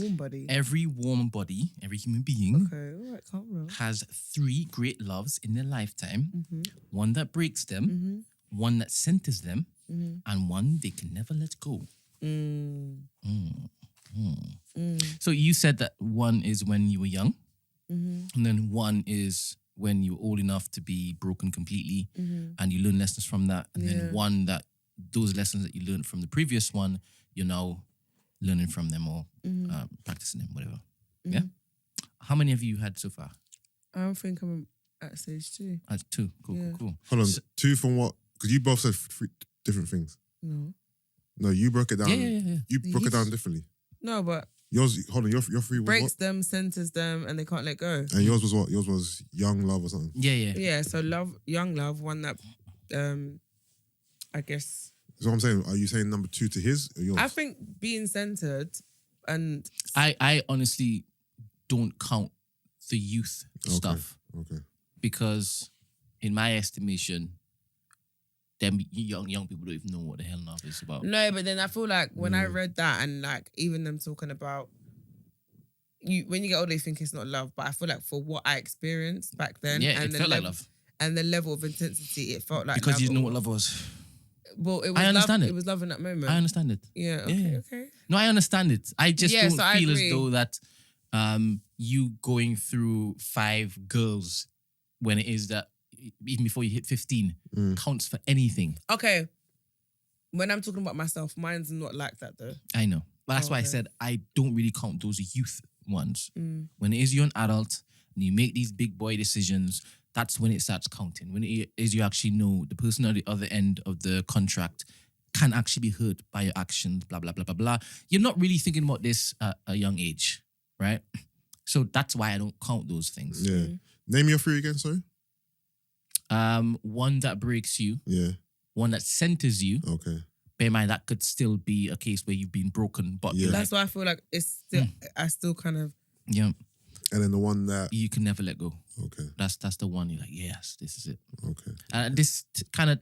Warm body. Every warm body, every human being Okay, all right, calm down. has 3 great loves in their lifetime. Mm-hmm. One that breaks them, Mm-hmm. one that centers them, Mm-hmm. and one they can never let go. Mm. So you said that one is when you were young, Mm-hmm. and then one is when you're old enough to be broken completely, Mm-hmm. and you learn lessons from that. And Yeah. then one that those lessons that you learned from the previous one, you're now learning from them or practicing them, whatever. Yeah. How many have you had so far? I don't think I'm at stage 2. 2. Cool, Yeah. cool. Hold on, So- 2 from what? Because you both said 3 different things. No. No, you broke it down. Yeah. You broke it down differently. No, but Yours, hold on, your 3 was breaks what? them, centers them, and they can't let go. And yours was what? Yours was young love or something. Yeah. Yeah, so love, young love, one that, I guess, So what I'm saying, are you saying number 2 to his or yours? I think being centered and... I honestly don't count the youth stuff. Okay. Because in my estimation, them young people don't even know what the hell love is about. No, but then I feel like when I read that and like even them talking about when you get older, you think it's not love. But I feel like for what I experienced back then, and it felt like love. And the level of intensity, it felt like because love. You didn't know what love was. Well, it was I understand love, it. It was love in that moment. I understand it. Yeah. Okay. No, I understand it. I just don't so feel as though that you going through 5 girls when it is that even before you hit 15 counts for anything. Okay. When I'm talking about myself, mine's not like that though. I know. But that's why I said I don't really count those youth ones. When it is you're an adult and you make these big boy decisions, that's when it starts counting. When it is you actually know the person at the other end of the contract can actually be hurt by your actions, blah, blah, blah, blah, blah. You're not really thinking about this at a young age, right? So that's why I don't count those things. Yeah. Name your 3 again, sorry. One that breaks you. Yeah. One that centers you. Okay. Bear in mind, that could still be a case where you've been broken, but that's why I feel like it's still, I still kind of... Yeah. And then the one that... You can never let go. Okay. That's the one you're like, yes, this is it. Okay. And this kind of...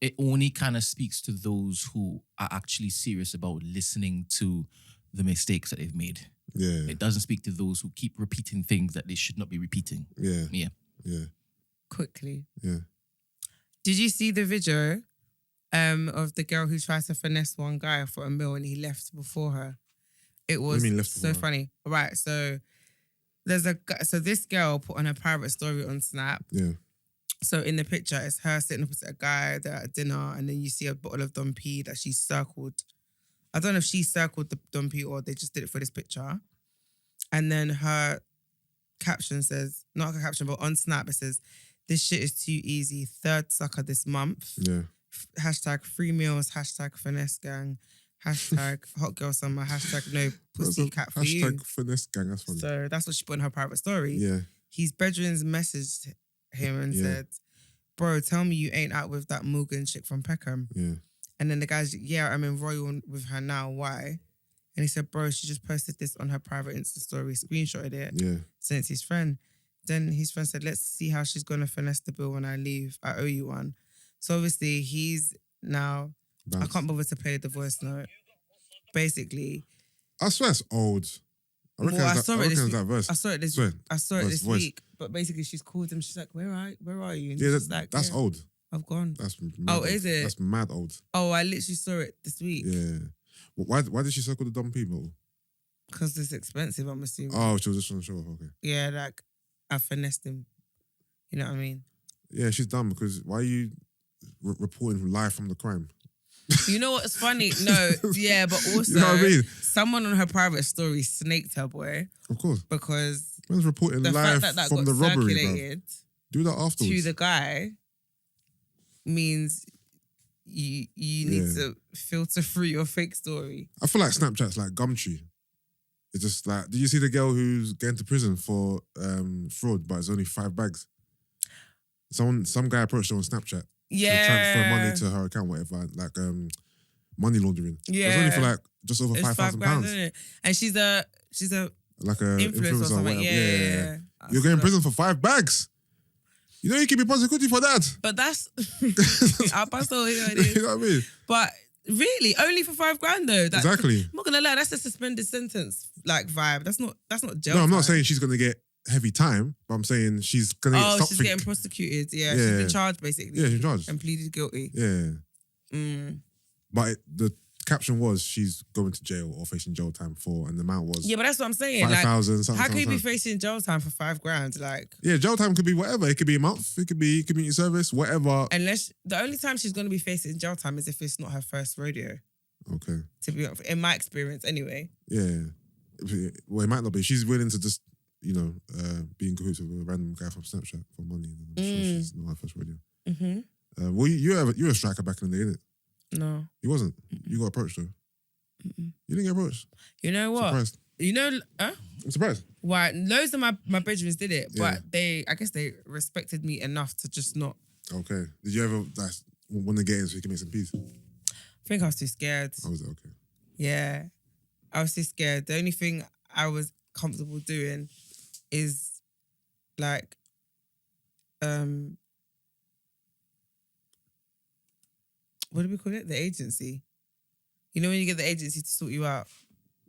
It only kind of speaks to those who are actually serious about listening to the mistakes that they've made. Yeah. It doesn't speak to those who keep repeating things that they should not be repeating. Yeah. Yeah. Yeah. Quickly. Yeah. Did you see the video of the girl who tried to finesse one guy for a meal and he left before her? It was What do you mean left so before her? funny. Right, so this girl put on her private story on Snap. Yeah. So in the picture, it's her sitting opposite a guy, they're at dinner, and then you see a bottle of Dom P that she circled. I don't know if she circled the Dom P or they just did it for this picture. And then her caption says, not her caption, but on Snap, it says, "This shit is too easy. 3rd sucker this month. Yeah. Hashtag free meals. Hashtag finesse gang. Hashtag hot girl summer. Hashtag no pussy cat for you." Hashtag finesse gang, that's funny. So that's what she put in her private story. Yeah. His bedrooms messaged him and said, "Bro, tell me you ain't out with that Morgan chick from Peckham." Yeah. And then the guy's, "Yeah, I'm in Royal with her now. Why?" And he said, "Bro, she just posted this on her private Insta story, screenshotted it, Yeah. sent it to his friend." Then his friend said, "Let's see how she's going to finesse the bill when I leave. I owe you one." So obviously he's now, Bounce. I can't bother to play the voice note. Basically. I swear it's old. I reckon Well, it's that verse. I saw it this Voice. week. But basically she's called him. She's like, where are you? And Yeah, she's like, that's old. I've gone. That's mad Oh, old. is it? That's mad old. Oh, I literally saw it this week. Yeah. Why did she circle the dumb people? Because it's expensive, I'm assuming. Oh, she was just on the show. Okay. Yeah, like, I finessed him. You know what I mean? Yeah, she's dumb because why are you reporting live from the crime? You know what's funny? No, yeah, but also You know what I mean? someone on her private story snaked her, boy. Of course. Because Man's reporting the live fact that from got the robbery, bro. circulated Do that afterwards. to the guy means you need to filter through your fake story. I feel like Snapchat's like Gumtree. It's just like, did you see the girl who's getting to prison for fraud, but it's only 5 bags? Some guy approached her on Snapchat. Yeah. To transfer money to her account, whatever, like money laundering. Yeah. It was only for like just over It's £5,000. isn't it? And she's a Like a influencer or something. whatever. Yeah. You're getting in prison for 5 bags. You know you can be prosecuted for that. But that's our pastor here it is. You know what I mean? But really, only for $5,000 though. Exactly. I'm not gonna lie, that's a suspended sentence like vibe. That's not jail. No, I'm not time. saying she's gonna get heavy time, but I'm saying she's gonna get something. She's getting prosecuted. Yeah, she's Yeah. been charged basically. Yeah, she's charged. And pleaded guilty. Yeah. Mm. But the caption was she's going to jail or facing jail time for, and the amount was Yeah, but that's what I'm saying. 5,000 Like, something. how can you be something. facing jail time for $5,000? Like, Yeah, jail time could be whatever. It could be a month. It could be community service, whatever. unless the only time she's gonna be facing jail time is if it's not her first rodeo. Okay. To be honest, in my experience, anyway. Yeah. Well, it might not be. She's willing to just, be in cahoots with a random guy from Snapchat for money. I'm sure she's not her first rodeo. Mm-hmm. Well, you were a striker back in the day, innit? No. You wasn't. You got approached though. You didn't get approached. You know what? Surprised. You know, I'm surprised. why? Loads of my bedrooms did it, Yeah. but I guess they respected me enough to just not. Okay. Did you ever want to get in so you can make some peace? think I was too scared. Oh, was it okay? Yeah. I was too scared. The only thing I was comfortable doing is like what do we call it? The agency. You know when you get the agency to sort you out?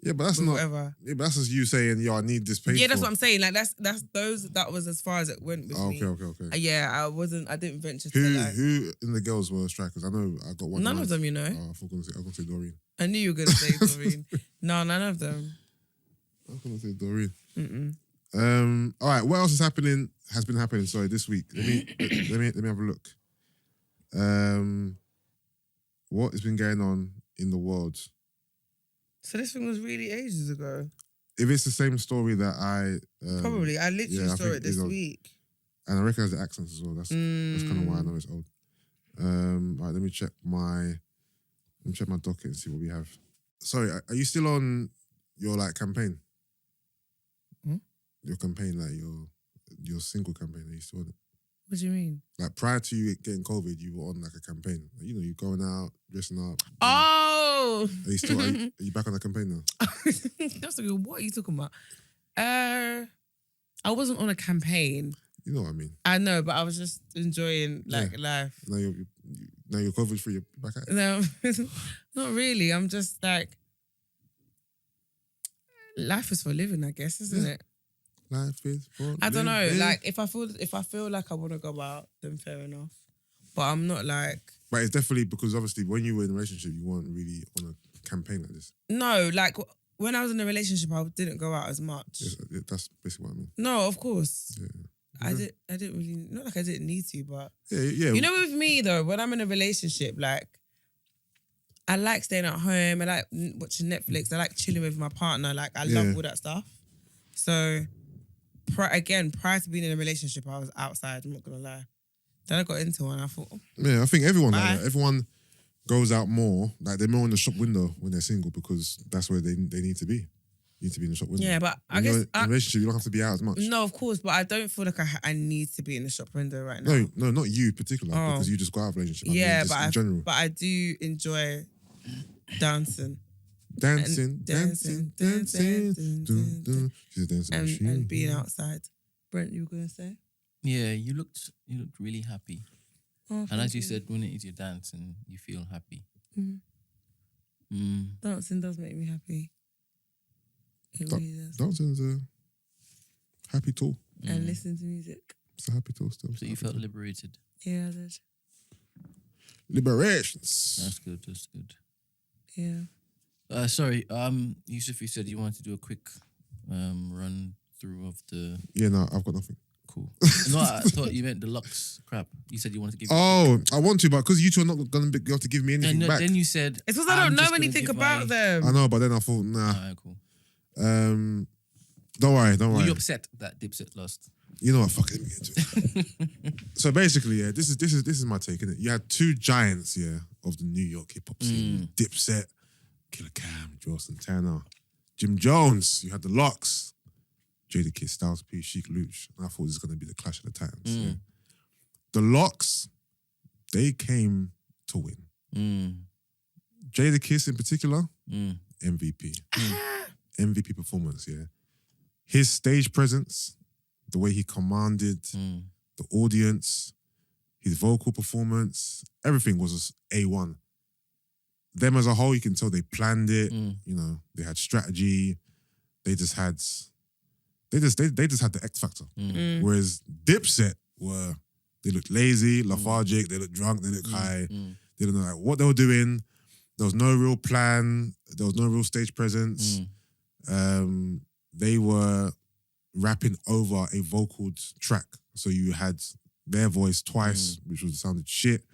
Yeah, but that's not whatever. Yeah, but that's just you saying, yo, I need this paid. Yeah, that's what I'm saying. Like that was as far as it went with me. Okay. Yeah, I didn't venture to Who in the girls were strikers? I know I got one. None of them, you know. Oh, I was going to say Doreen. I knew you were gonna say Doreen. No, none of them. I was going to say Doreen. All right, what else has been happening, sorry, this week? Let me have a look. What has been going on in the world? So this thing was really ages ago. If it's the same story that I probably, I literally saw it this week, and I recognise the accents as well. That's kind of why I know it's old. All right, let me check my docket and see what we have. Sorry, are you still on your campaign? Your campaign, your single campaign? Are you still on it? What do you mean? Like prior to you getting COVID, you were on a campaign. You know, you're going out, dressing up. Oh! Are you still? Are you back on the campaign now? That's a good. What are you talking about? I wasn't on a campaign. You know what I mean? I know, but I was just enjoying life. Now you're COVID free. You're back at it. No, not really. I'm just life is for living, I guess, isn't it? Life is for I don't know. living. If I feel like I want to go out, then fair enough. But I'm not But it's definitely because obviously when you were in a relationship, you weren't really on a campaign like this. No, when I was in a relationship, I didn't go out as much. Yeah, that's basically what I mean. No, of course. Yeah. I didn't really, not like I didn't need to, but yeah. You know, with me though, when I'm in a relationship, I like staying at home. I like watching Netflix. I like chilling with my partner. I love all that stuff. So, prior to being in a relationship, I was outside. I'm not gonna lie. Then I got into one. I thought, yeah, I think everyone like that. Everyone goes out more. They're more in the shop window when they're single because that's where they need to be. You need to be in the shop window. Yeah, but I guess in a relationship you don't have to be out as much. No, of course, but I don't feel like I need to be in the shop window right now. No, not you particularly, because you just go out of a relationship. Yeah, in general. But I do enjoy dancing. Dancing. She's a dancing machine. And being outside. Brent, you were gonna say? Yeah, you looked really happy. Oh, and as you said, when it is your dancing, you feel happy. Dancing does make me happy. It really does. Dancing's a happy tool. And listening to music. It's a happy tool still. So you felt liberated? Yeah, I did. Liberations. That's good. Yeah. Sorry, Yusuff, you said you wanted to do a quick run through of the... Yeah, no, I've got nothing. Cool. No, I thought you meant deluxe crap. You said you wanted to give... Oh, I want to, but because you two are not going to be able to give me anything back. Then you said... It's because I don't know anything about them. I know, but then I thought, nah. Alright, cool. Don't worry. Were you upset that Dipset lost? You know what? Fuck it, let me get into it. So basically, yeah, this is my take, innit? You had two giants, yeah, of the New York hip hop scene: Dipset, Killer Cam, Joe Santana, Jim Jones. You had the Locks, Jadakiss, Styles P, Sheek Louch. And I thought this was going to be the clash of the titans. Yeah. The Locks, they came to win. Jadakiss in particular, MVP. MVP performance, yeah. His stage presence, the way he commanded the audience, his vocal performance, everything was just A1. Them as a whole, you can tell they planned it. You know, they had strategy. They just had the X factor. Whereas Dipset they looked lazy, lethargic. They looked drunk. They looked high. They didn't know what they were doing. There was no real plan. There was no real stage presence. They were rapping over a vocaled track. So you had their voice twice, which sounded shit.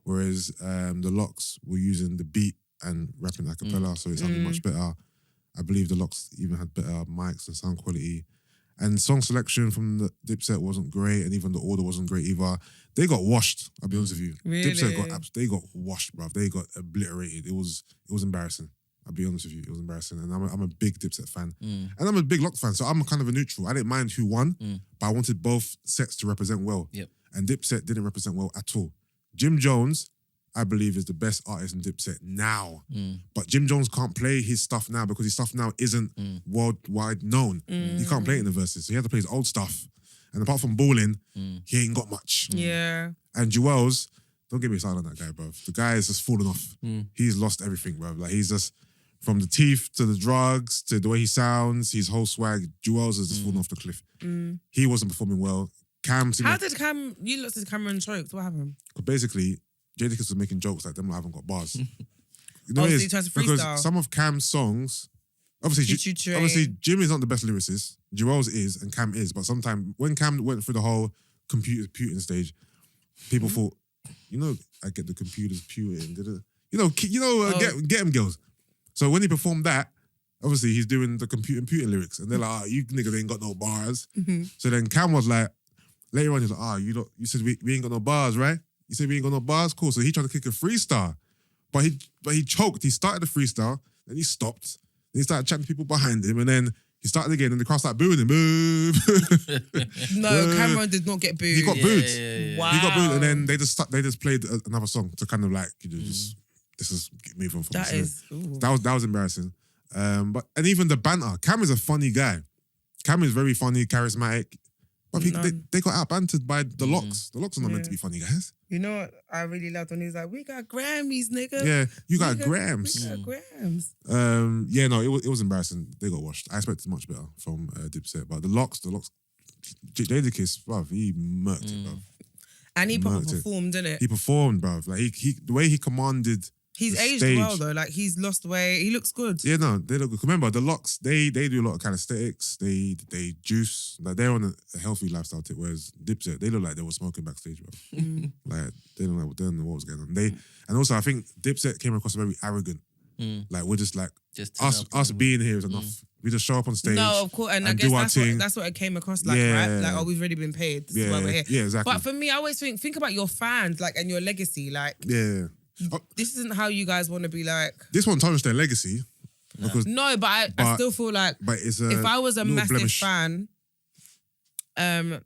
Whereas the Locks were using the beat and rapping a cappella, so it sounded much better. I believe the Locks even had better mics and sound quality. And song selection from the Dipset wasn't great, and even the order wasn't great either. They got washed, I'll be honest with you. Really? Dipset they got washed, bruv. They got obliterated. It was embarrassing. I'll be honest with you, it was embarrassing. And I'm a big Dipset fan. And I'm a big Lock fan, so I'm kind of a neutral. I didn't mind who won, but I wanted both sets to represent well. Yep. And Dipset didn't represent well at all. Jim Jones I believe, is the best artist in Dipset now. But Jim Jones can't play his stuff now because his stuff now isn't worldwide known. He can't play it in the verses. So he had to play his old stuff. And apart from balling, he ain't got much. Yeah. And Jewels, don't get me started on that guy, bro. The guy is just falling off. He's lost everything, bro. Like, he's just, from the teeth to the drugs to the way he sounds, his whole swag, Jewels has just fallen off the cliff. He wasn't performing well. How did Cam, you looked at Cameron choked? What happened? Basically, Jadakiss was making jokes like them, I haven't got bars. You know, so he tries to freestyle. Because some of Cam's songs, obviously Jim is not the best lyricist. Jewels is and Cam is, but sometimes when Cam went through the whole computing stage, people thought, you know, I get the computers puting, get him girls. So when he performed that, obviously he's doing the computing lyrics, and they're like, you niggas ain't got no bars. So then Cam was like, later on, he's like, you said we ain't got no bars, right? You said we ain't got no bars, cool. So he tried to kick a freestyle, but he choked. He started the freestyle, then he stopped. Then he started chatting to people behind him, and then he started again, and the crowd started booing him. Boo! No, Cameron did not get booed. He got booed. Wow. He got booed, and then they just played another song to kind of like, just this is move on from this. That was embarrassing. And even the banter. Cam is a funny guy. Cam is very funny, charismatic. But they got out-bantered by the Locks. The Locks are not meant to be funny guys. You know what I really loved when he was like, we got Grammys, nigga. Yeah, you got grams. We got grams. It was embarrassing. They got washed. I expected much better from Dipset. But the Locks, Jadakiss, bruv, he murked it, bruv. And he probably performed, didn't it? He performed, bruv. Like, he the way he commanded He's aged stage. well though. Like, he's lost weight. He looks good. Yeah, no, they look good. Remember, the Locks, they do a lot of calisthenics. They juice. Like, they're on a healthy lifestyle tip. Whereas Dipset, they look like they were smoking backstage, bro. Like, they don't know what was going on. And also, I think Dipset came across very arrogant. Like, we're just like, us being here is enough. We just show up on stage. No, of course, and I guess that's what it came across like, right? Like, we've already been paid. This is why we're here. Yeah, exactly. But for me, I always think about your fans, like, and your legacy, like. Yeah. This isn't how you guys want to be like. This one tarnished their legacy. Because, but I still feel like if I was a massive fan, and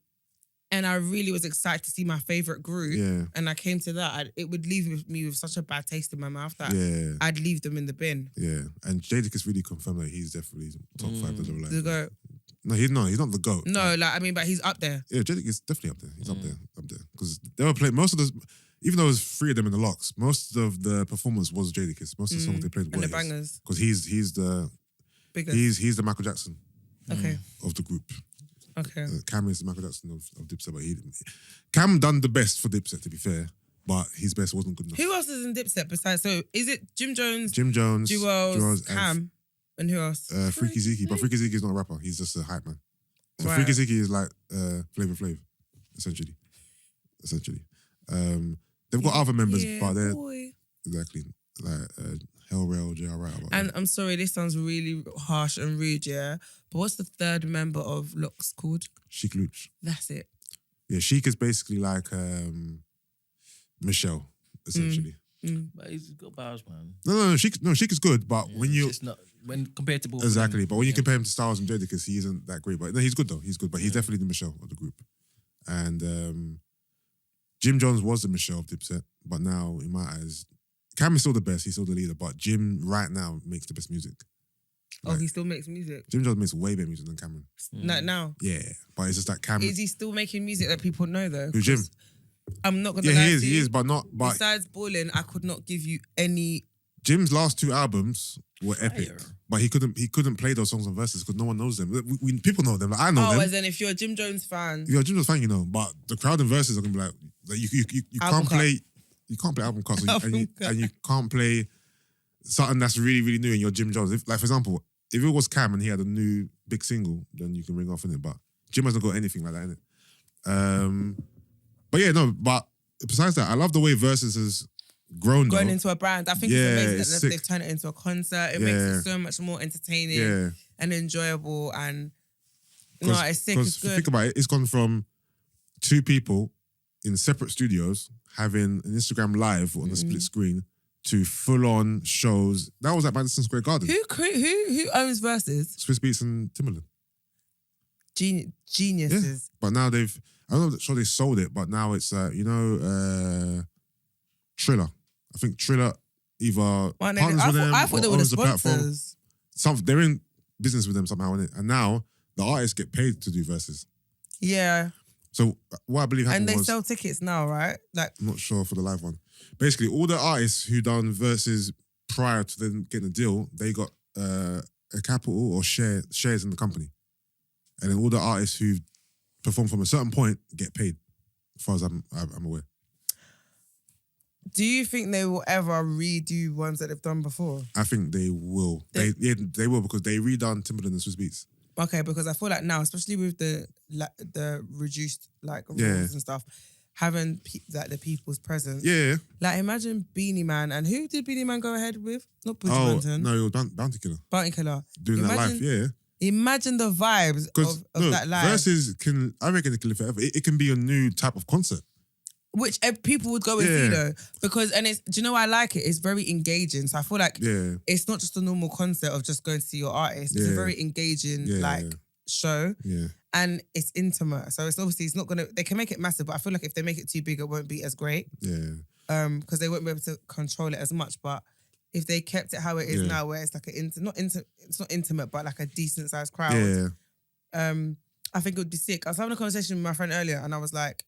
I really was excited to see my favorite group, and I came to that, it would leave me with such a bad taste in my mouth that I'd leave them in the bin. Yeah, and Jadakiss really confirmed that he's definitely top 5 of the GOAT. No, he's not the GOAT. No, but he's up there. Yeah, Jadakiss is definitely up there. He's up there. Because they were playing most of the. Even though it was 3 of them in the Locks, most of the performance was Jadakiss. Most of the songs they played were the bangers. Because he's the biggest. He's the Michael Jackson of the group. Okay. Cam is the Michael Jackson of Dipset, but Cam done the best for Dipset, to be fair, but his best wasn't good enough. Who else is in Dipset besides? So is it Jim Jones, Jewels, Cam, and who else? Freaky Zeke, but Freaky Zeke is not a rapper. He's just a hype man. So Freaky Zeke is like Flavor Flav, essentially. They've got other members, but they're exactly like Hellrail, J.R. And I'm sorry, this sounds really harsh and rude, yeah. But what's the third member of Locks called? Sheik Luch. That's it. Yeah, Sheik is basically like Michele, essentially. But he's got bars, man. No, Sheik is good, but when compared to both. Exactly, but when you compare him to Styles and Jadakiss, he isn't that great. But no, he's good though. He's good, but he's definitely the Michele of the group. And Jim Jones was the Michele of Dipset, but now in my eyes, Cam is still the best. He's still the leader, but Jim right now makes the best music. Like, he still makes music. Jim Jones makes way better music than Cameron. Not now. Yeah, but it's just that Cameron. Is he still making music that people know though? Who's Jim? I'm not gonna. Yeah, he is, but not. But besides Ballin', I could not give you any. Jim's last 2 albums were epic, but he couldn't play those songs on Versus because no one knows them. People know them. Like, I know them. Oh, as in if you're a Jim Jones fan, if you're a Jim Jones fan, you know. But the crowd in Versus are gonna be like you can't play. You can't play album cuts, and you can't play something that's really, really new in your Jim Jones. If, like, for example, if it was Cam and he had a new big single, then you can ring off in it. But Jim hasn't got anything like that in it. But yeah, no. But besides that, I love the way Versus has grown into a brand. I think it's amazing that they've turned it into a concert. It makes it so much more entertaining and enjoyable. And no, it's sick. It's good. Think about it. It's gone from 2 people in separate studios having an Instagram live on a split screen to full-on shows. That was at Madison Square Garden. Who owns Versus? Swiss Beats and Timbaland. Geniuses. Yeah. But now I'm not sure they sold it, but now it's, Triller. I think Triller either partners I with them thought or they were the owns the platform. sponsors. They're in business with them somehow, innit? And now the artists get paid to do verses. Yeah. So what I believe happened and they was, sell tickets now, right? Like, I'm not sure for the live one. Basically, all the artists who done verses prior to them getting a deal, they got a capital or shares in the company. And then all the artists who perform from a certain point get paid, as far as I'm aware. do you think they will ever redo ones that they've done before? I think they will. They will, because they redone Timbaland and Swiss Beats. Okay, because I feel like now, especially with the reduced rules and stuff, having the people's presence. Yeah. Like, imagine Beanie Man, and who did Beanie Man go ahead with? Not Butch Oh, Banton. no, it was Bounty Killer. Bounty Killer. Doing that live, yeah. Imagine the vibes of that live. Versus I reckon it can live forever. It can be a new type of concert. Which people would go and see though. Because, and do you know why I like it? It's very engaging. So I feel like it's not just a normal concert of just going to see your artist. It's a very engaging show. Yeah. And it's intimate. So it's obviously, it's not going to, they can make it massive, but I feel like if they make it too big, it won't be as great. Yeah. Because they won't be able to control it as much. But if they kept it how it is now, where it's like it's not intimate, but like a decent sized crowd. Yeah. I think it would be sick. I was having a conversation with my friend earlier and I was like,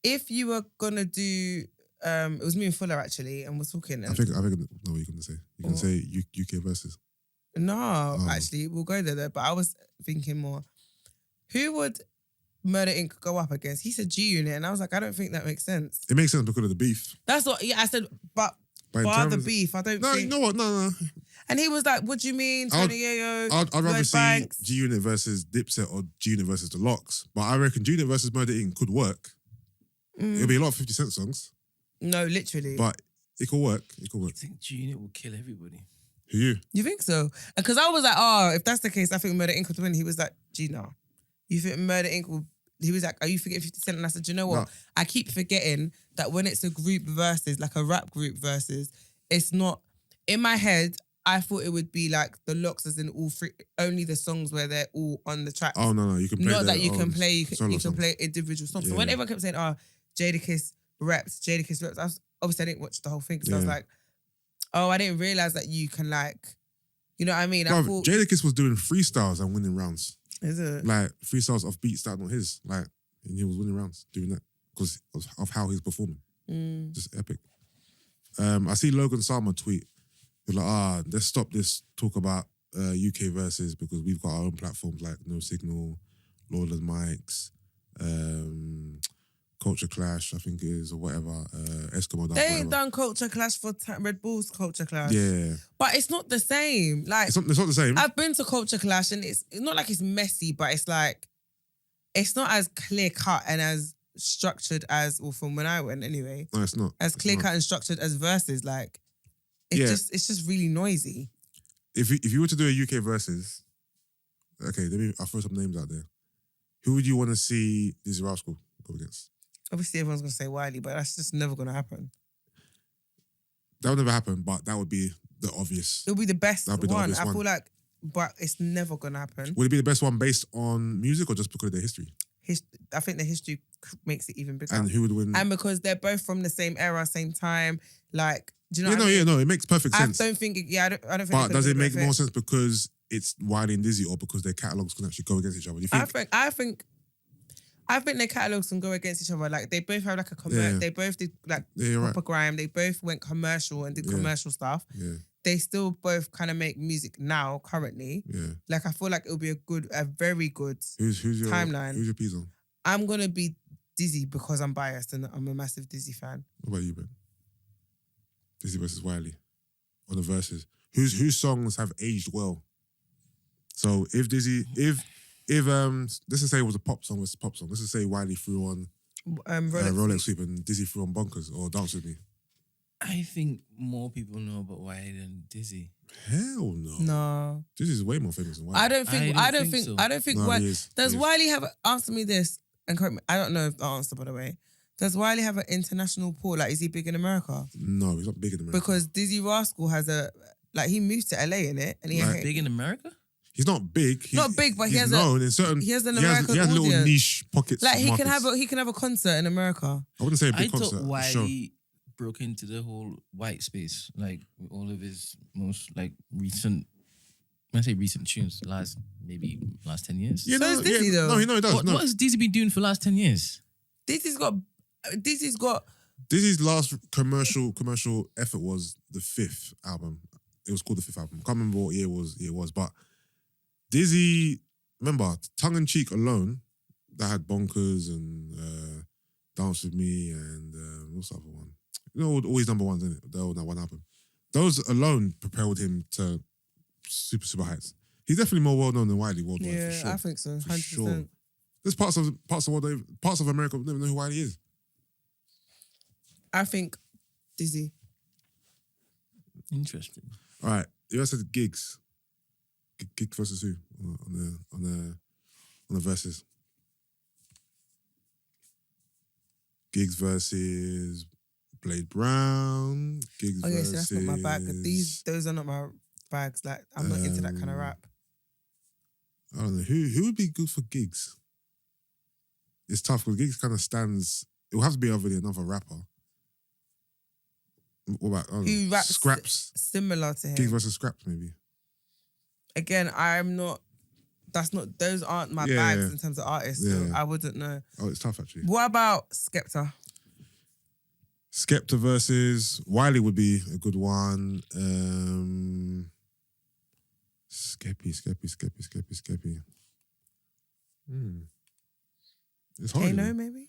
if you were gonna do, it was me and Fuller actually, and we're talking. I think I know what you're gonna say. You're gonna say UK versus. No, actually, we'll go there though. But I was thinking more, who would Murder Inc. go up against? He said G Unit, and I was like, I don't think that makes sense. It makes sense because of the beef. That's what. Yeah, I said, but bar the beef, I don't. No, think... you know what? No. And he was like, "What do you mean, Tony Yayo?" I'd rather see G Unit versus Dipset or G Unit versus The Lox. But I reckon G Unit versus Murder Inc. could work. It'll be a lot of 50 Cent songs. No, literally. But it could work. It could work. I think G Unit will kill everybody. Who you? You think so? Because I was like, oh, if that's the case, I think Murder Inc. would win. He was like, Gina, you think Murder Inc. will... He was like, are you forgetting 50 Cent? And I said, you know what? No. I keep forgetting that when it's a group versus, like a rap group versus, it's not... In my head, I thought it would be like the Lox as in all three, only the songs where they're all on the track. Oh, no, you can play not that you can play, you can play individual songs. Yeah. So when everyone kept saying, oh, Jadakiss reps, obviously I didn't watch the whole thing. So I was like, oh, I didn't realise that you can like, you know what I mean? Bro, I thought... Jadakiss was doing freestyles and winning rounds. Is it? Like freestyles off beats that not his. Like, and he was winning rounds doing that because of how he's performing. Just epic. I see Logan Salma tweet. He's like, let's stop this talk about UK verses because we've got our own platforms like No Signal, Lawless Mics, Culture Clash, I think it is, or whatever. Eskimo. They ain't done Culture Clash for Red Bull's Culture Clash. Yeah. But it's not the same. Like, it's not the same. I've been to Culture Clash and it's not like it's messy, but it's like, it's not as clear cut and as structured as, well, from when I went anyway. No, it's not. As clear cut and structured as verses. Like, it's just really noisy. If you were to do a UK versus, okay, I'll throw some names out there. Who would you want to see Dizzy Rascal go against? Obviously, everyone's going to say Wiley, but that's just never going to happen. That would never happen, but that would be the obvious. It would be the best one. I feel like, but it's never going to happen. Would it be the best one based on music or just because of their history? I think the history makes it even bigger. And who would win? And because they're both from the same era, same time. Like, do you know what I mean? No, it makes perfect sense. I don't think, I don't think. But does it make more sense because it's Wiley and Dizzy or because their catalogs can actually go against each other? Do you think? I think their catalogs can go against each other. Like, they both have like a commercial. They both did like proper grime. They both went commercial and did commercial stuff. Yeah. They still both kind of make music now, currently. Yeah. Like, I feel like it'll be a very good who's your timeline. Who's your piece on? I'm gonna be Dizzy because I'm biased and I'm a massive Dizzy fan. What about you, Ben? Dizzy versus Wiley on the verses. Whose songs have aged well? So if Dizzy, if let's just say it was a pop song, Let's just say Wiley threw on Rolex Sweep and Dizzy threw on Bonkers or Dance With Me. I think more people know about Wiley than Dizzy. Hell no. No. Dizzy's way more famous than Wiley. I don't think No, does Wiley have answer me this and correct me. I don't know if the answer, by the way. Does Wiley have an international pull? Like, is he big in America? No, he's not big in America. Because Dizzy Rascal has he moved to LA in it, and Big in America? He's not big. Not big, but he's known in certain. He has an American he has audience. little niche pockets. Like, he markets. can have a concert in America. I wouldn't say a big I concert. thought Wiley broke into the whole white space, like with all of his most like recent. When I say recent tunes, last 10 years. Yeah, so is Dizzy though. No, he does. What has Dizzy been doing for the last 10 years? Dizzy's last commercial effort was the 5th album. It was called the 5th album. Can't remember what year it was, but Dizzy, remember, Tongue in Cheek alone, that had Bonkers and Dance With Me and what's the other one? You know, always number ones, isn't it? They're all that one album. Those alone propelled him to super heights. He's definitely more well known than Wiley worldwide. Yeah, for sure. I think so. 100%. For sure. There's parts of the world, parts of America don't even know who Wiley is. I think Dizzy. Interesting. All right, you also said gigs. Gigs versus who on the verses? Gigs versus Blade Brown. Gigs okay, versus. so that's not my bag. Those are not my bags. Like I'm not into that kind of rap. I don't know who would be good for gigs. It's tough because gigs kind of stands. It will have to be another rapper. What about who raps Scraps? Similar to him. Gigs versus Scraps, maybe. Again, I'm not. That's not. Those aren't my bags in terms of artists. So I wouldn't know. Oh, it's tough actually. What about Skepta? Skepta versus Wiley would be a good one. Skeppy. It's hard. Kano, maybe?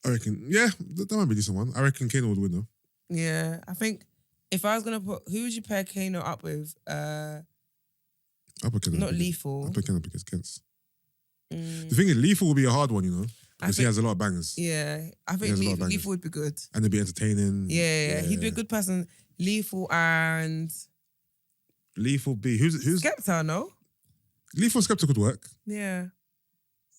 I reckon, yeah, that might be a decent one. I reckon Kano would win though. Yeah, I think if I was going to put, who would you pair Kano up with? I'll put Kano. Not Lethal. I'll put Kano up against. The thing is, Lethal will be a hard one, you know? Because he has a lot of bangers. Yeah, I think Lethal would be good. And they'd be entertaining. Yeah, he'd be a good person. Lethal and... Lethal B. Who's Skepta, no? Lethal Skepta could work. Yeah.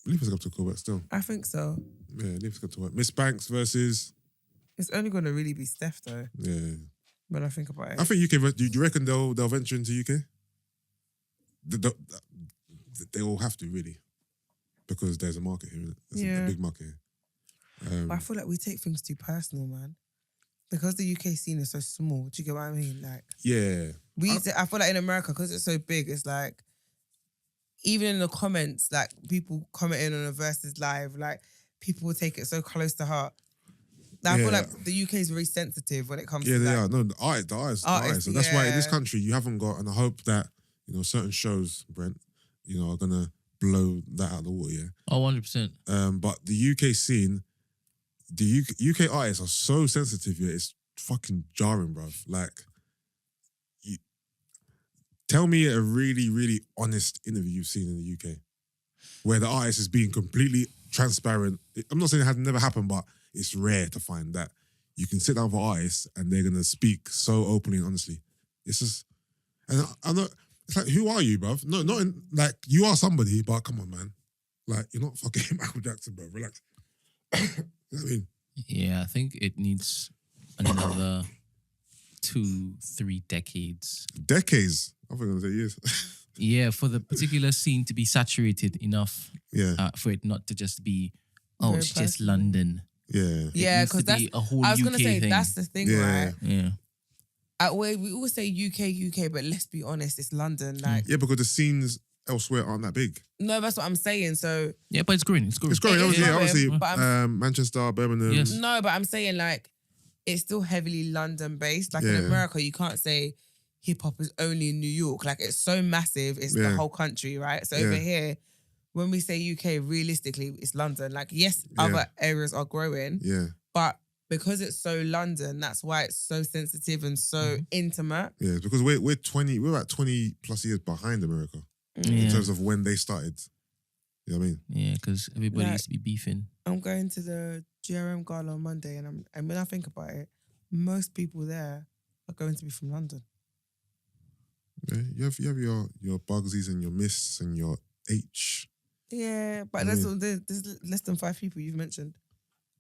Lethal Skepta could work still. I think so. Yeah, Lethal Skepta work. Miss Banks versus... It's only going to really be Steph though. Yeah. When I think about it. I think UK... Do you reckon they'll venture into UK? They all have to, really. Because there's a market here. There's a big market here. But I feel like we take things too personal, man. Because the UK scene is so small. Do you get what I mean? Like, yeah. I feel like in America, because it's so big, it's like, even in the comments, like people commenting on a Versus live, like people will take it so close to heart. I feel like the UK is very sensitive when it comes to they like, are. No, the artists. So that's why in this country you haven't got, and I hope that, you know, certain shows, Brent, you know, are gonna blow that out of the water, yeah. Oh, 100%. But the UK scene, the UK artists are so sensitive, yeah, it's fucking jarring, bruv. Like, tell me a really, really honest interview you've seen in the UK where the artist is being completely transparent. I'm not saying it has never happened, but it's rare to find that you can sit down with artists and they're going to speak so openly and honestly. It's just, and I'm not, it's like, who are you, bruv? No, not in, like, you are somebody, but come on, man. Like, you're not fucking Michael Jackson, bro. Relax. You know what I mean? Yeah, I think it needs another 2-3 decades. Decades? I think I'm going to say years. Yeah, for the particular scene to be saturated enough. Yeah. For it not to just be, oh, Very it's just personal. London. Yeah. yeah, because that's a whole I was UK gonna say thing. that's the thing, Yeah. right? Yeah. We always say UK, but let's be honest, it's London. Like, Yeah, because the scenes elsewhere aren't that big. no, that's what I'm saying. So Yeah, but it's growing. It's growing. It's growing, It is obviously. growing, but Manchester, Birmingham. Yes. no, but I'm saying like it's still heavily London based. Like in Yeah. America, you can't say hip hop is only in New York. Like it's so massive, it's the Yeah. whole country, right? So Yeah. over here, when we say UK, realistically, it's London. Like yes, Yeah. other areas are growing, Yeah. but because it's so London, that's why it's so sensitive and so intimate. Yeah, because we're about 20 plus years behind America in Yeah. terms of when they started. You know what I mean? Yeah, because everybody Like- used to be beefing. I'm going to the GRM Gala on Monday, and when I think about it, most people there are going to be from London. Yeah, you have your Bugsies and your Mists and your H. Yeah, but there's less than 5 people you've mentioned.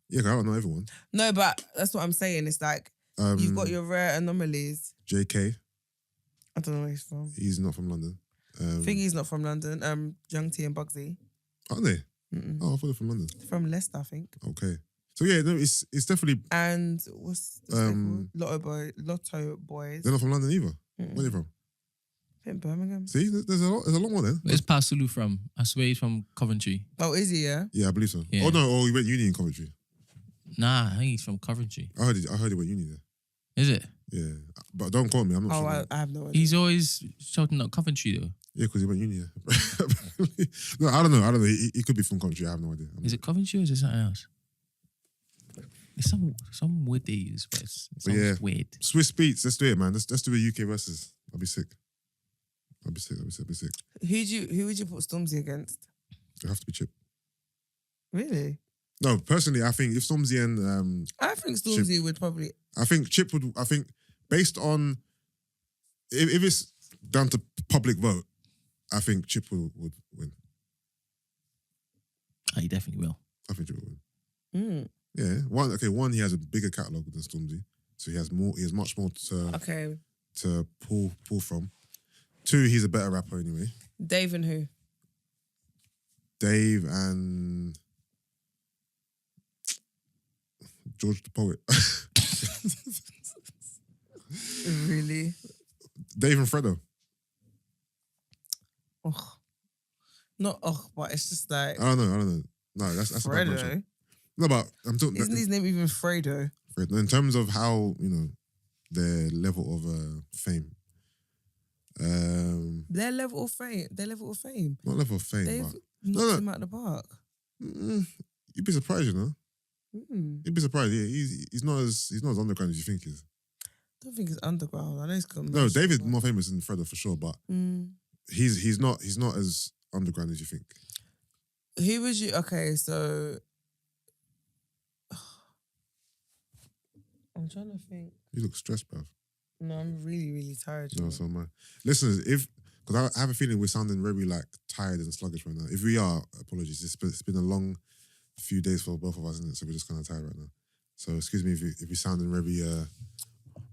Yeah, 'cause I don't know everyone. No, but that's what I'm saying. It's like you've got your rare anomalies. JK, I don't know where he's from. he's not from London. Figgy's not from London. Young T and Bugsy. Aren't they? Mm-mm. Oh, I thought they're from London. From Leicester, I think. Okay. So yeah, no, it's definitely. And what's this called? Lotto Boys. They're not from London either. Where are they from? I think Birmingham. See, there's a long one then. Where's Pasulu from? I swear he's from Coventry. Oh, is he? Yeah. Yeah, I believe so. Yeah. Oh no, he went uni in Coventry. Nah, I think he's from Coventry. I heard he went uni there. Is it? Yeah, but don't call me. I'm not sure. I have no idea. He's always shouting out Coventry though. Yeah, because he went uni there. No, I don't know. He could be from Coventry. I have no idea. Is it Coventry or is it something else? It's some word they use, but it's weird. Swiss Beats. Let's do it, man. Let's do a UK versus. I'll be sick. I'll be sick. Who would you put Stormzy against? It have to be Chip. Really? No, personally, I think if Stormzy and I think Stormzy Chip, would probably. I think Chip would. I think based on if it's down to public vote, I think Chip would win. He definitely will. I think Chip will win. Yeah. One, he has a bigger catalogue than Stormzy, so he has more. He has much more to pull from. Two, he's a better rapper anyway. Dave and who? Dave and George the Poet. Really? Dave and Fredo. Oh, not but it's just like I don't know. No, that's a bad matchup. Fredo. No, but I'm talking. Isn't his name even Fredo? Fredo. In terms of how their level of fame. Their level of fame. Not level of fame, They've but knocked him out the park. You'd be surprised, You'd be surprised. Yeah, he's not as underground as you think he is. I don't think it's underground. I know he's got. No, David's more famous than Fredo for sure, but he's not as underground as you think. Who would you? Okay, so I'm trying to think. You look stressed, bruv. No, I'm really, really tired. No, so am I. Listeners, because I have a feeling we're sounding very tired and sluggish right now. If we are, apologies. It's been a long few days for both of us, isn't it? So we're just kind of tired right now. So excuse me if we sounding very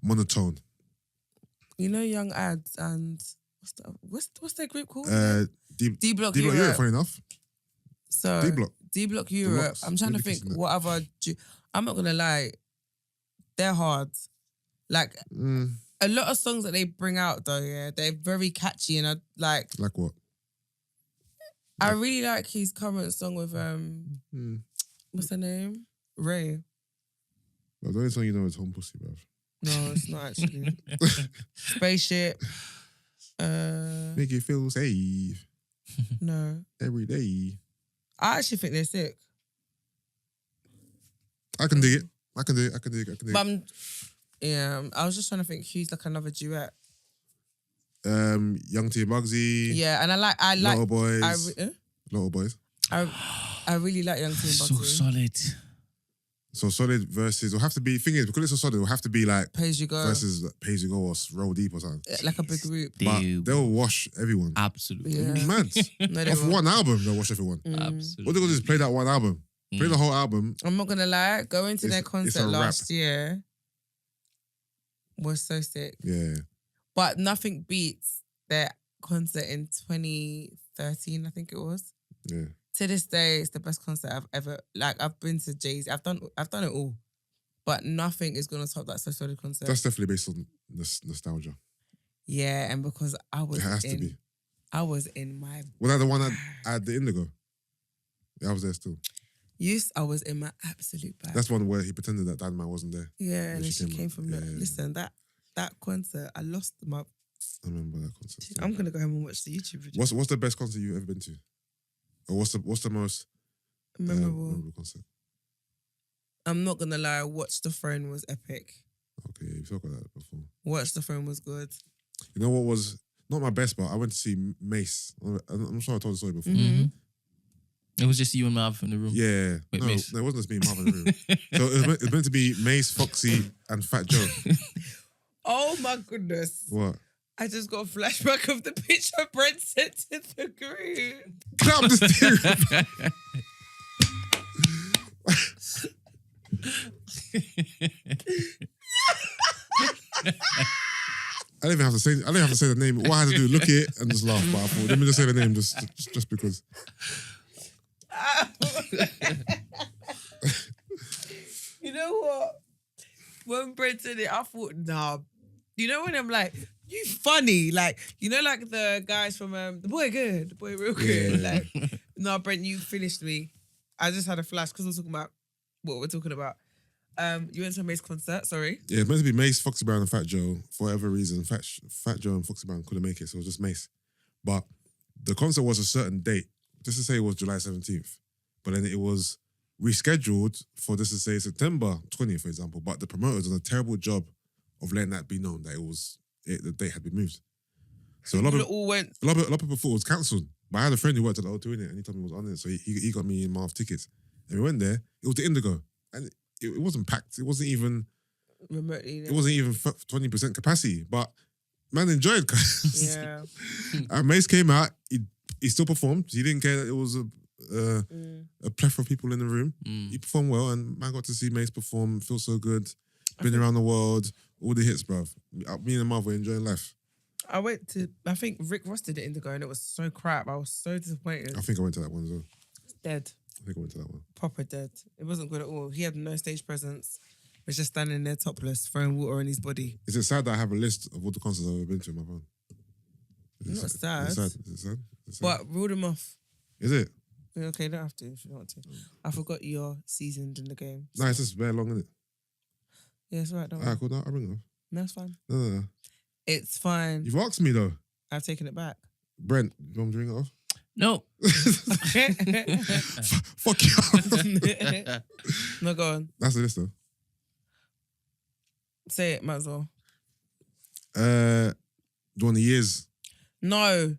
monotone. Young Ads and what's their group called? D-Block Europe, funny enough. So D-Block Europe. I'm trying to think what other. I'm not gonna lie, they're hard. Like a lot of songs that they bring out though, yeah, they're very catchy and I like. Like what? I really like his current song with what's her name? Ray. Well, the only song you know is Home Pussy, bruv. No, it's not actually. Spaceship. Make you feel safe. No. Every day. I actually think they're sick. I can dig it. I can dig it. But I was just trying to think who's like another duet. Young T Bugsy. Yeah, and I like Little Boys. Little Boys. I really like Young T and Bugsy. So solid. So solid versus it'll have to be. Thing is, because it's so solid, it'll have to be like Pay As You Go versus Pay As You Go or Roll Deep or something. like a big group. But they'll wash everyone. Absolutely. Yeah. Mad. No, they Off won't. one album, they'll wash everyone. Absolutely. What they're gonna do is play that one album. Play the whole album. I'm not gonna lie, going to their It's concert a rap. last year was so sick. Yeah. But nothing beats their concert in 2013, I think it was. Yeah. To this day, it's the best concert I've ever I've been to Jay-Z. I've done it all. But nothing is gonna top that So Solid concert. That's definitely based on nostalgia. Yeah, and because I was It has to be. I was in my Was that the one at the Indigo? Yeah, I was there still. Yes, I was in my absolute bag. That's one where he pretended that Dad Man wasn't there. Yeah, and then she came from yeah. Listen, that concert, I lost my. I remember that concert. I'm gonna go home and watch the YouTube video. What's the best concert you've ever been to? Or what's the most memorable concert? I'm not gonna lie, Watch the Throne was epic. Okay, you've talked about that before. Watch the Throne was good. You know what was not my best, but I went to see Mace. I'm sure I told the story before. Mm-hmm. It was just you and Marv in the room. Yeah. Wait, no, Mace. it wasn't just me and Marvin in the room. So it was meant to be Mace, Foxy, and Fat Joe. Oh my goodness. What? I just got a flashback of the picture Brent sent to the group. Clap this dude. I didn't have to say the name. What I had to do, look at it and just laugh. But I thought, let me just say the name just because. when Brent said it, I thought, nah. You know when I'm like, you funny. Like, you know, like the guys from The Boy Good, The Boy Real Good. Yeah. Like, no, Brent, you finished me. I just had a flash because we're talking about what we're talking about. You went to a Mace concert, sorry. Yeah, it's meant to be Mace, Foxy Brown and Fat Joe. For whatever reason, Fat Joe and Foxy Brown couldn't make it, so it was just Mace. But the concert was a certain date. Just to say it was July 17th. But then it was rescheduled for, just to say, September 20th, for example. But the promoters did a terrible job of letting that be known that the date had been moved. So a lot of people thought it was cancelled. But I had a friend who worked at the O2 in it, and he told me it was on it. So he got me in Marv tickets. And we went there. It was the Indigo. And it wasn't packed. It wasn't even remotely. It wasn't even 20% capacity. But man enjoyed. Yeah. And Mace came out. He still performed. He didn't care that it was a plethora of people in the room. He performed well, and man got to see Mace perform. Feel so good. Been around the world. All the hits, bruv. Me and Marv were enjoying life. I think Rick Ross did it Indigo, and it was so crap. I was so disappointed. I think I went to that one as well. It's dead. I think I went to that one. Proper dead. It wasn't good at all. He had no stage presence. He was just standing there topless, throwing water in his body. Is it sad that I have a list of all the concerts I've ever been to in my phone? Not sad. Is it sad? But rule them off. Is it? Okay, you don't have to if you don't want to. I forgot you're seasoned in the game. So. No, it's just very long, isn't it? Yeah, it's right. Don't worry. Cool. No, I'll bring it off. No, it's fine. No. It's fine. You've asked me though. I've taken it back. Brent, you want me to bring it off? No. Fuck you. No, go on. That's the list though. Say it, might as well. Do you want the years? No.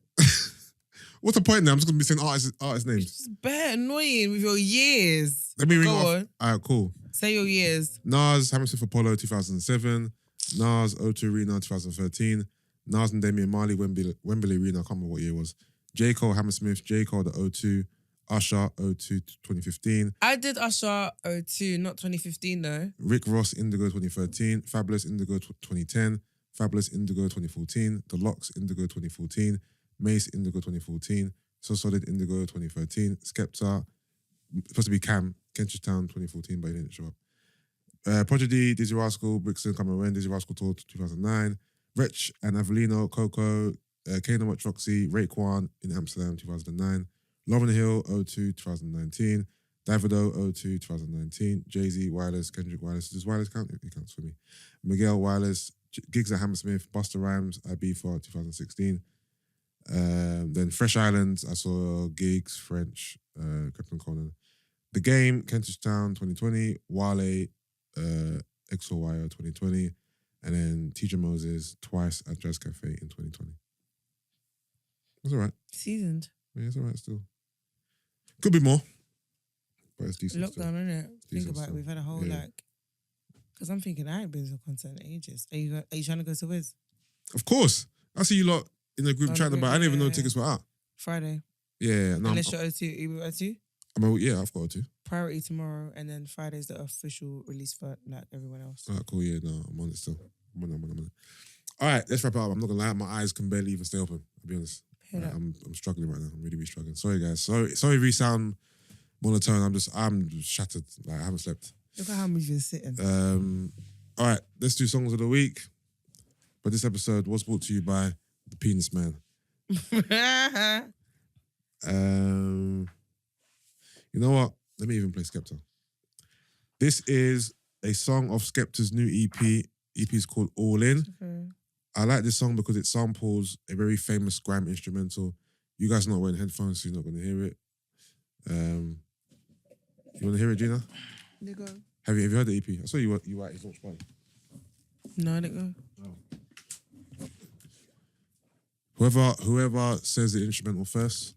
What's the point now? I'm just going to be saying artist names. It's just bare annoying with your years. Let me ring go off. On. All right, cool. Say your years. Nas, Hammersmith Apollo 2007. Nas, O2 Arena 2013. Nas and Damian Marley, Wembley Arena, I can't remember what year it was. J. Cole, Hammersmith, J. Cole, the O2. Usher, O2 2015. I did Usher O2, not 2015 though. Rick Ross, Indigo 2013. Fabulous, Indigo 2010. Fabulous, Indigo 2014. The Lox, Indigo 2014. Mace, Indigo 2014. So Solid, Indigo 2013. Skepta, supposed to be Cam, Kentish Town 2014, but he didn't show up. Prodigy, Dizzy Rascal, Brixton, Cameron, Dizzy Rascal Tour 2009. Wretch and Avelino, Coco, Kano at Troxy, Raekwon in Amsterdam 2009. Lauryn Hill, O2 2019. Davido, O2 2019. Jay-Z, Wireless, Kendrick Wireless. Does Wireless count? It counts for me. Miguel Wireless, Gigs at Hammersmith, Busta Rhymes, Ibiza 2016. Then Fresh Islands, I saw Gigs, French, Captain Conan. The Game, Kentish Town 2020. Wale, XOYO 2020. And then TJ Moses twice at Jazz Cafe in 2020. That's all right. Seasoned. Yeah, it's all right still. Could be more. But it's decent. Lockdown, innit? Think about still. it. We've had a whole because I'm thinking I ain't been to a concert in ages. Are you trying to go to Wiz? Of course. I see you lot in the group chatting about. I didn't even know tickets were out. Friday. Yeah. No, unless you're O2. You with O2? Yeah, I've got O2. Priority tomorrow, and then Friday's the official release for like everyone else. All right, cool. Yeah, no, I'm on it still. I'm on it. All right, let's wrap it up. I'm not gonna lie, my eyes can barely even stay open. I'll be honest. Right, I'm struggling right now. I'm really struggling. Sorry, guys. Sorry, we sound monotone. I'm shattered. Like I haven't slept. Look at how we've been sitting. All right, let's do songs of the week. But this episode was brought to you by the Penis Man. You know what? Let me even play Skepta. This is a song of Skepta's new EP. EP is called All In. Okay. I like this song because it samples a very famous grime instrumental. You guys are not wearing headphones, so you're not going to hear it. You want to hear it, Gina? They go. Have you heard the EP? I saw you were at his launch party. No, I didn't go. Oh. Whoever says the instrumental first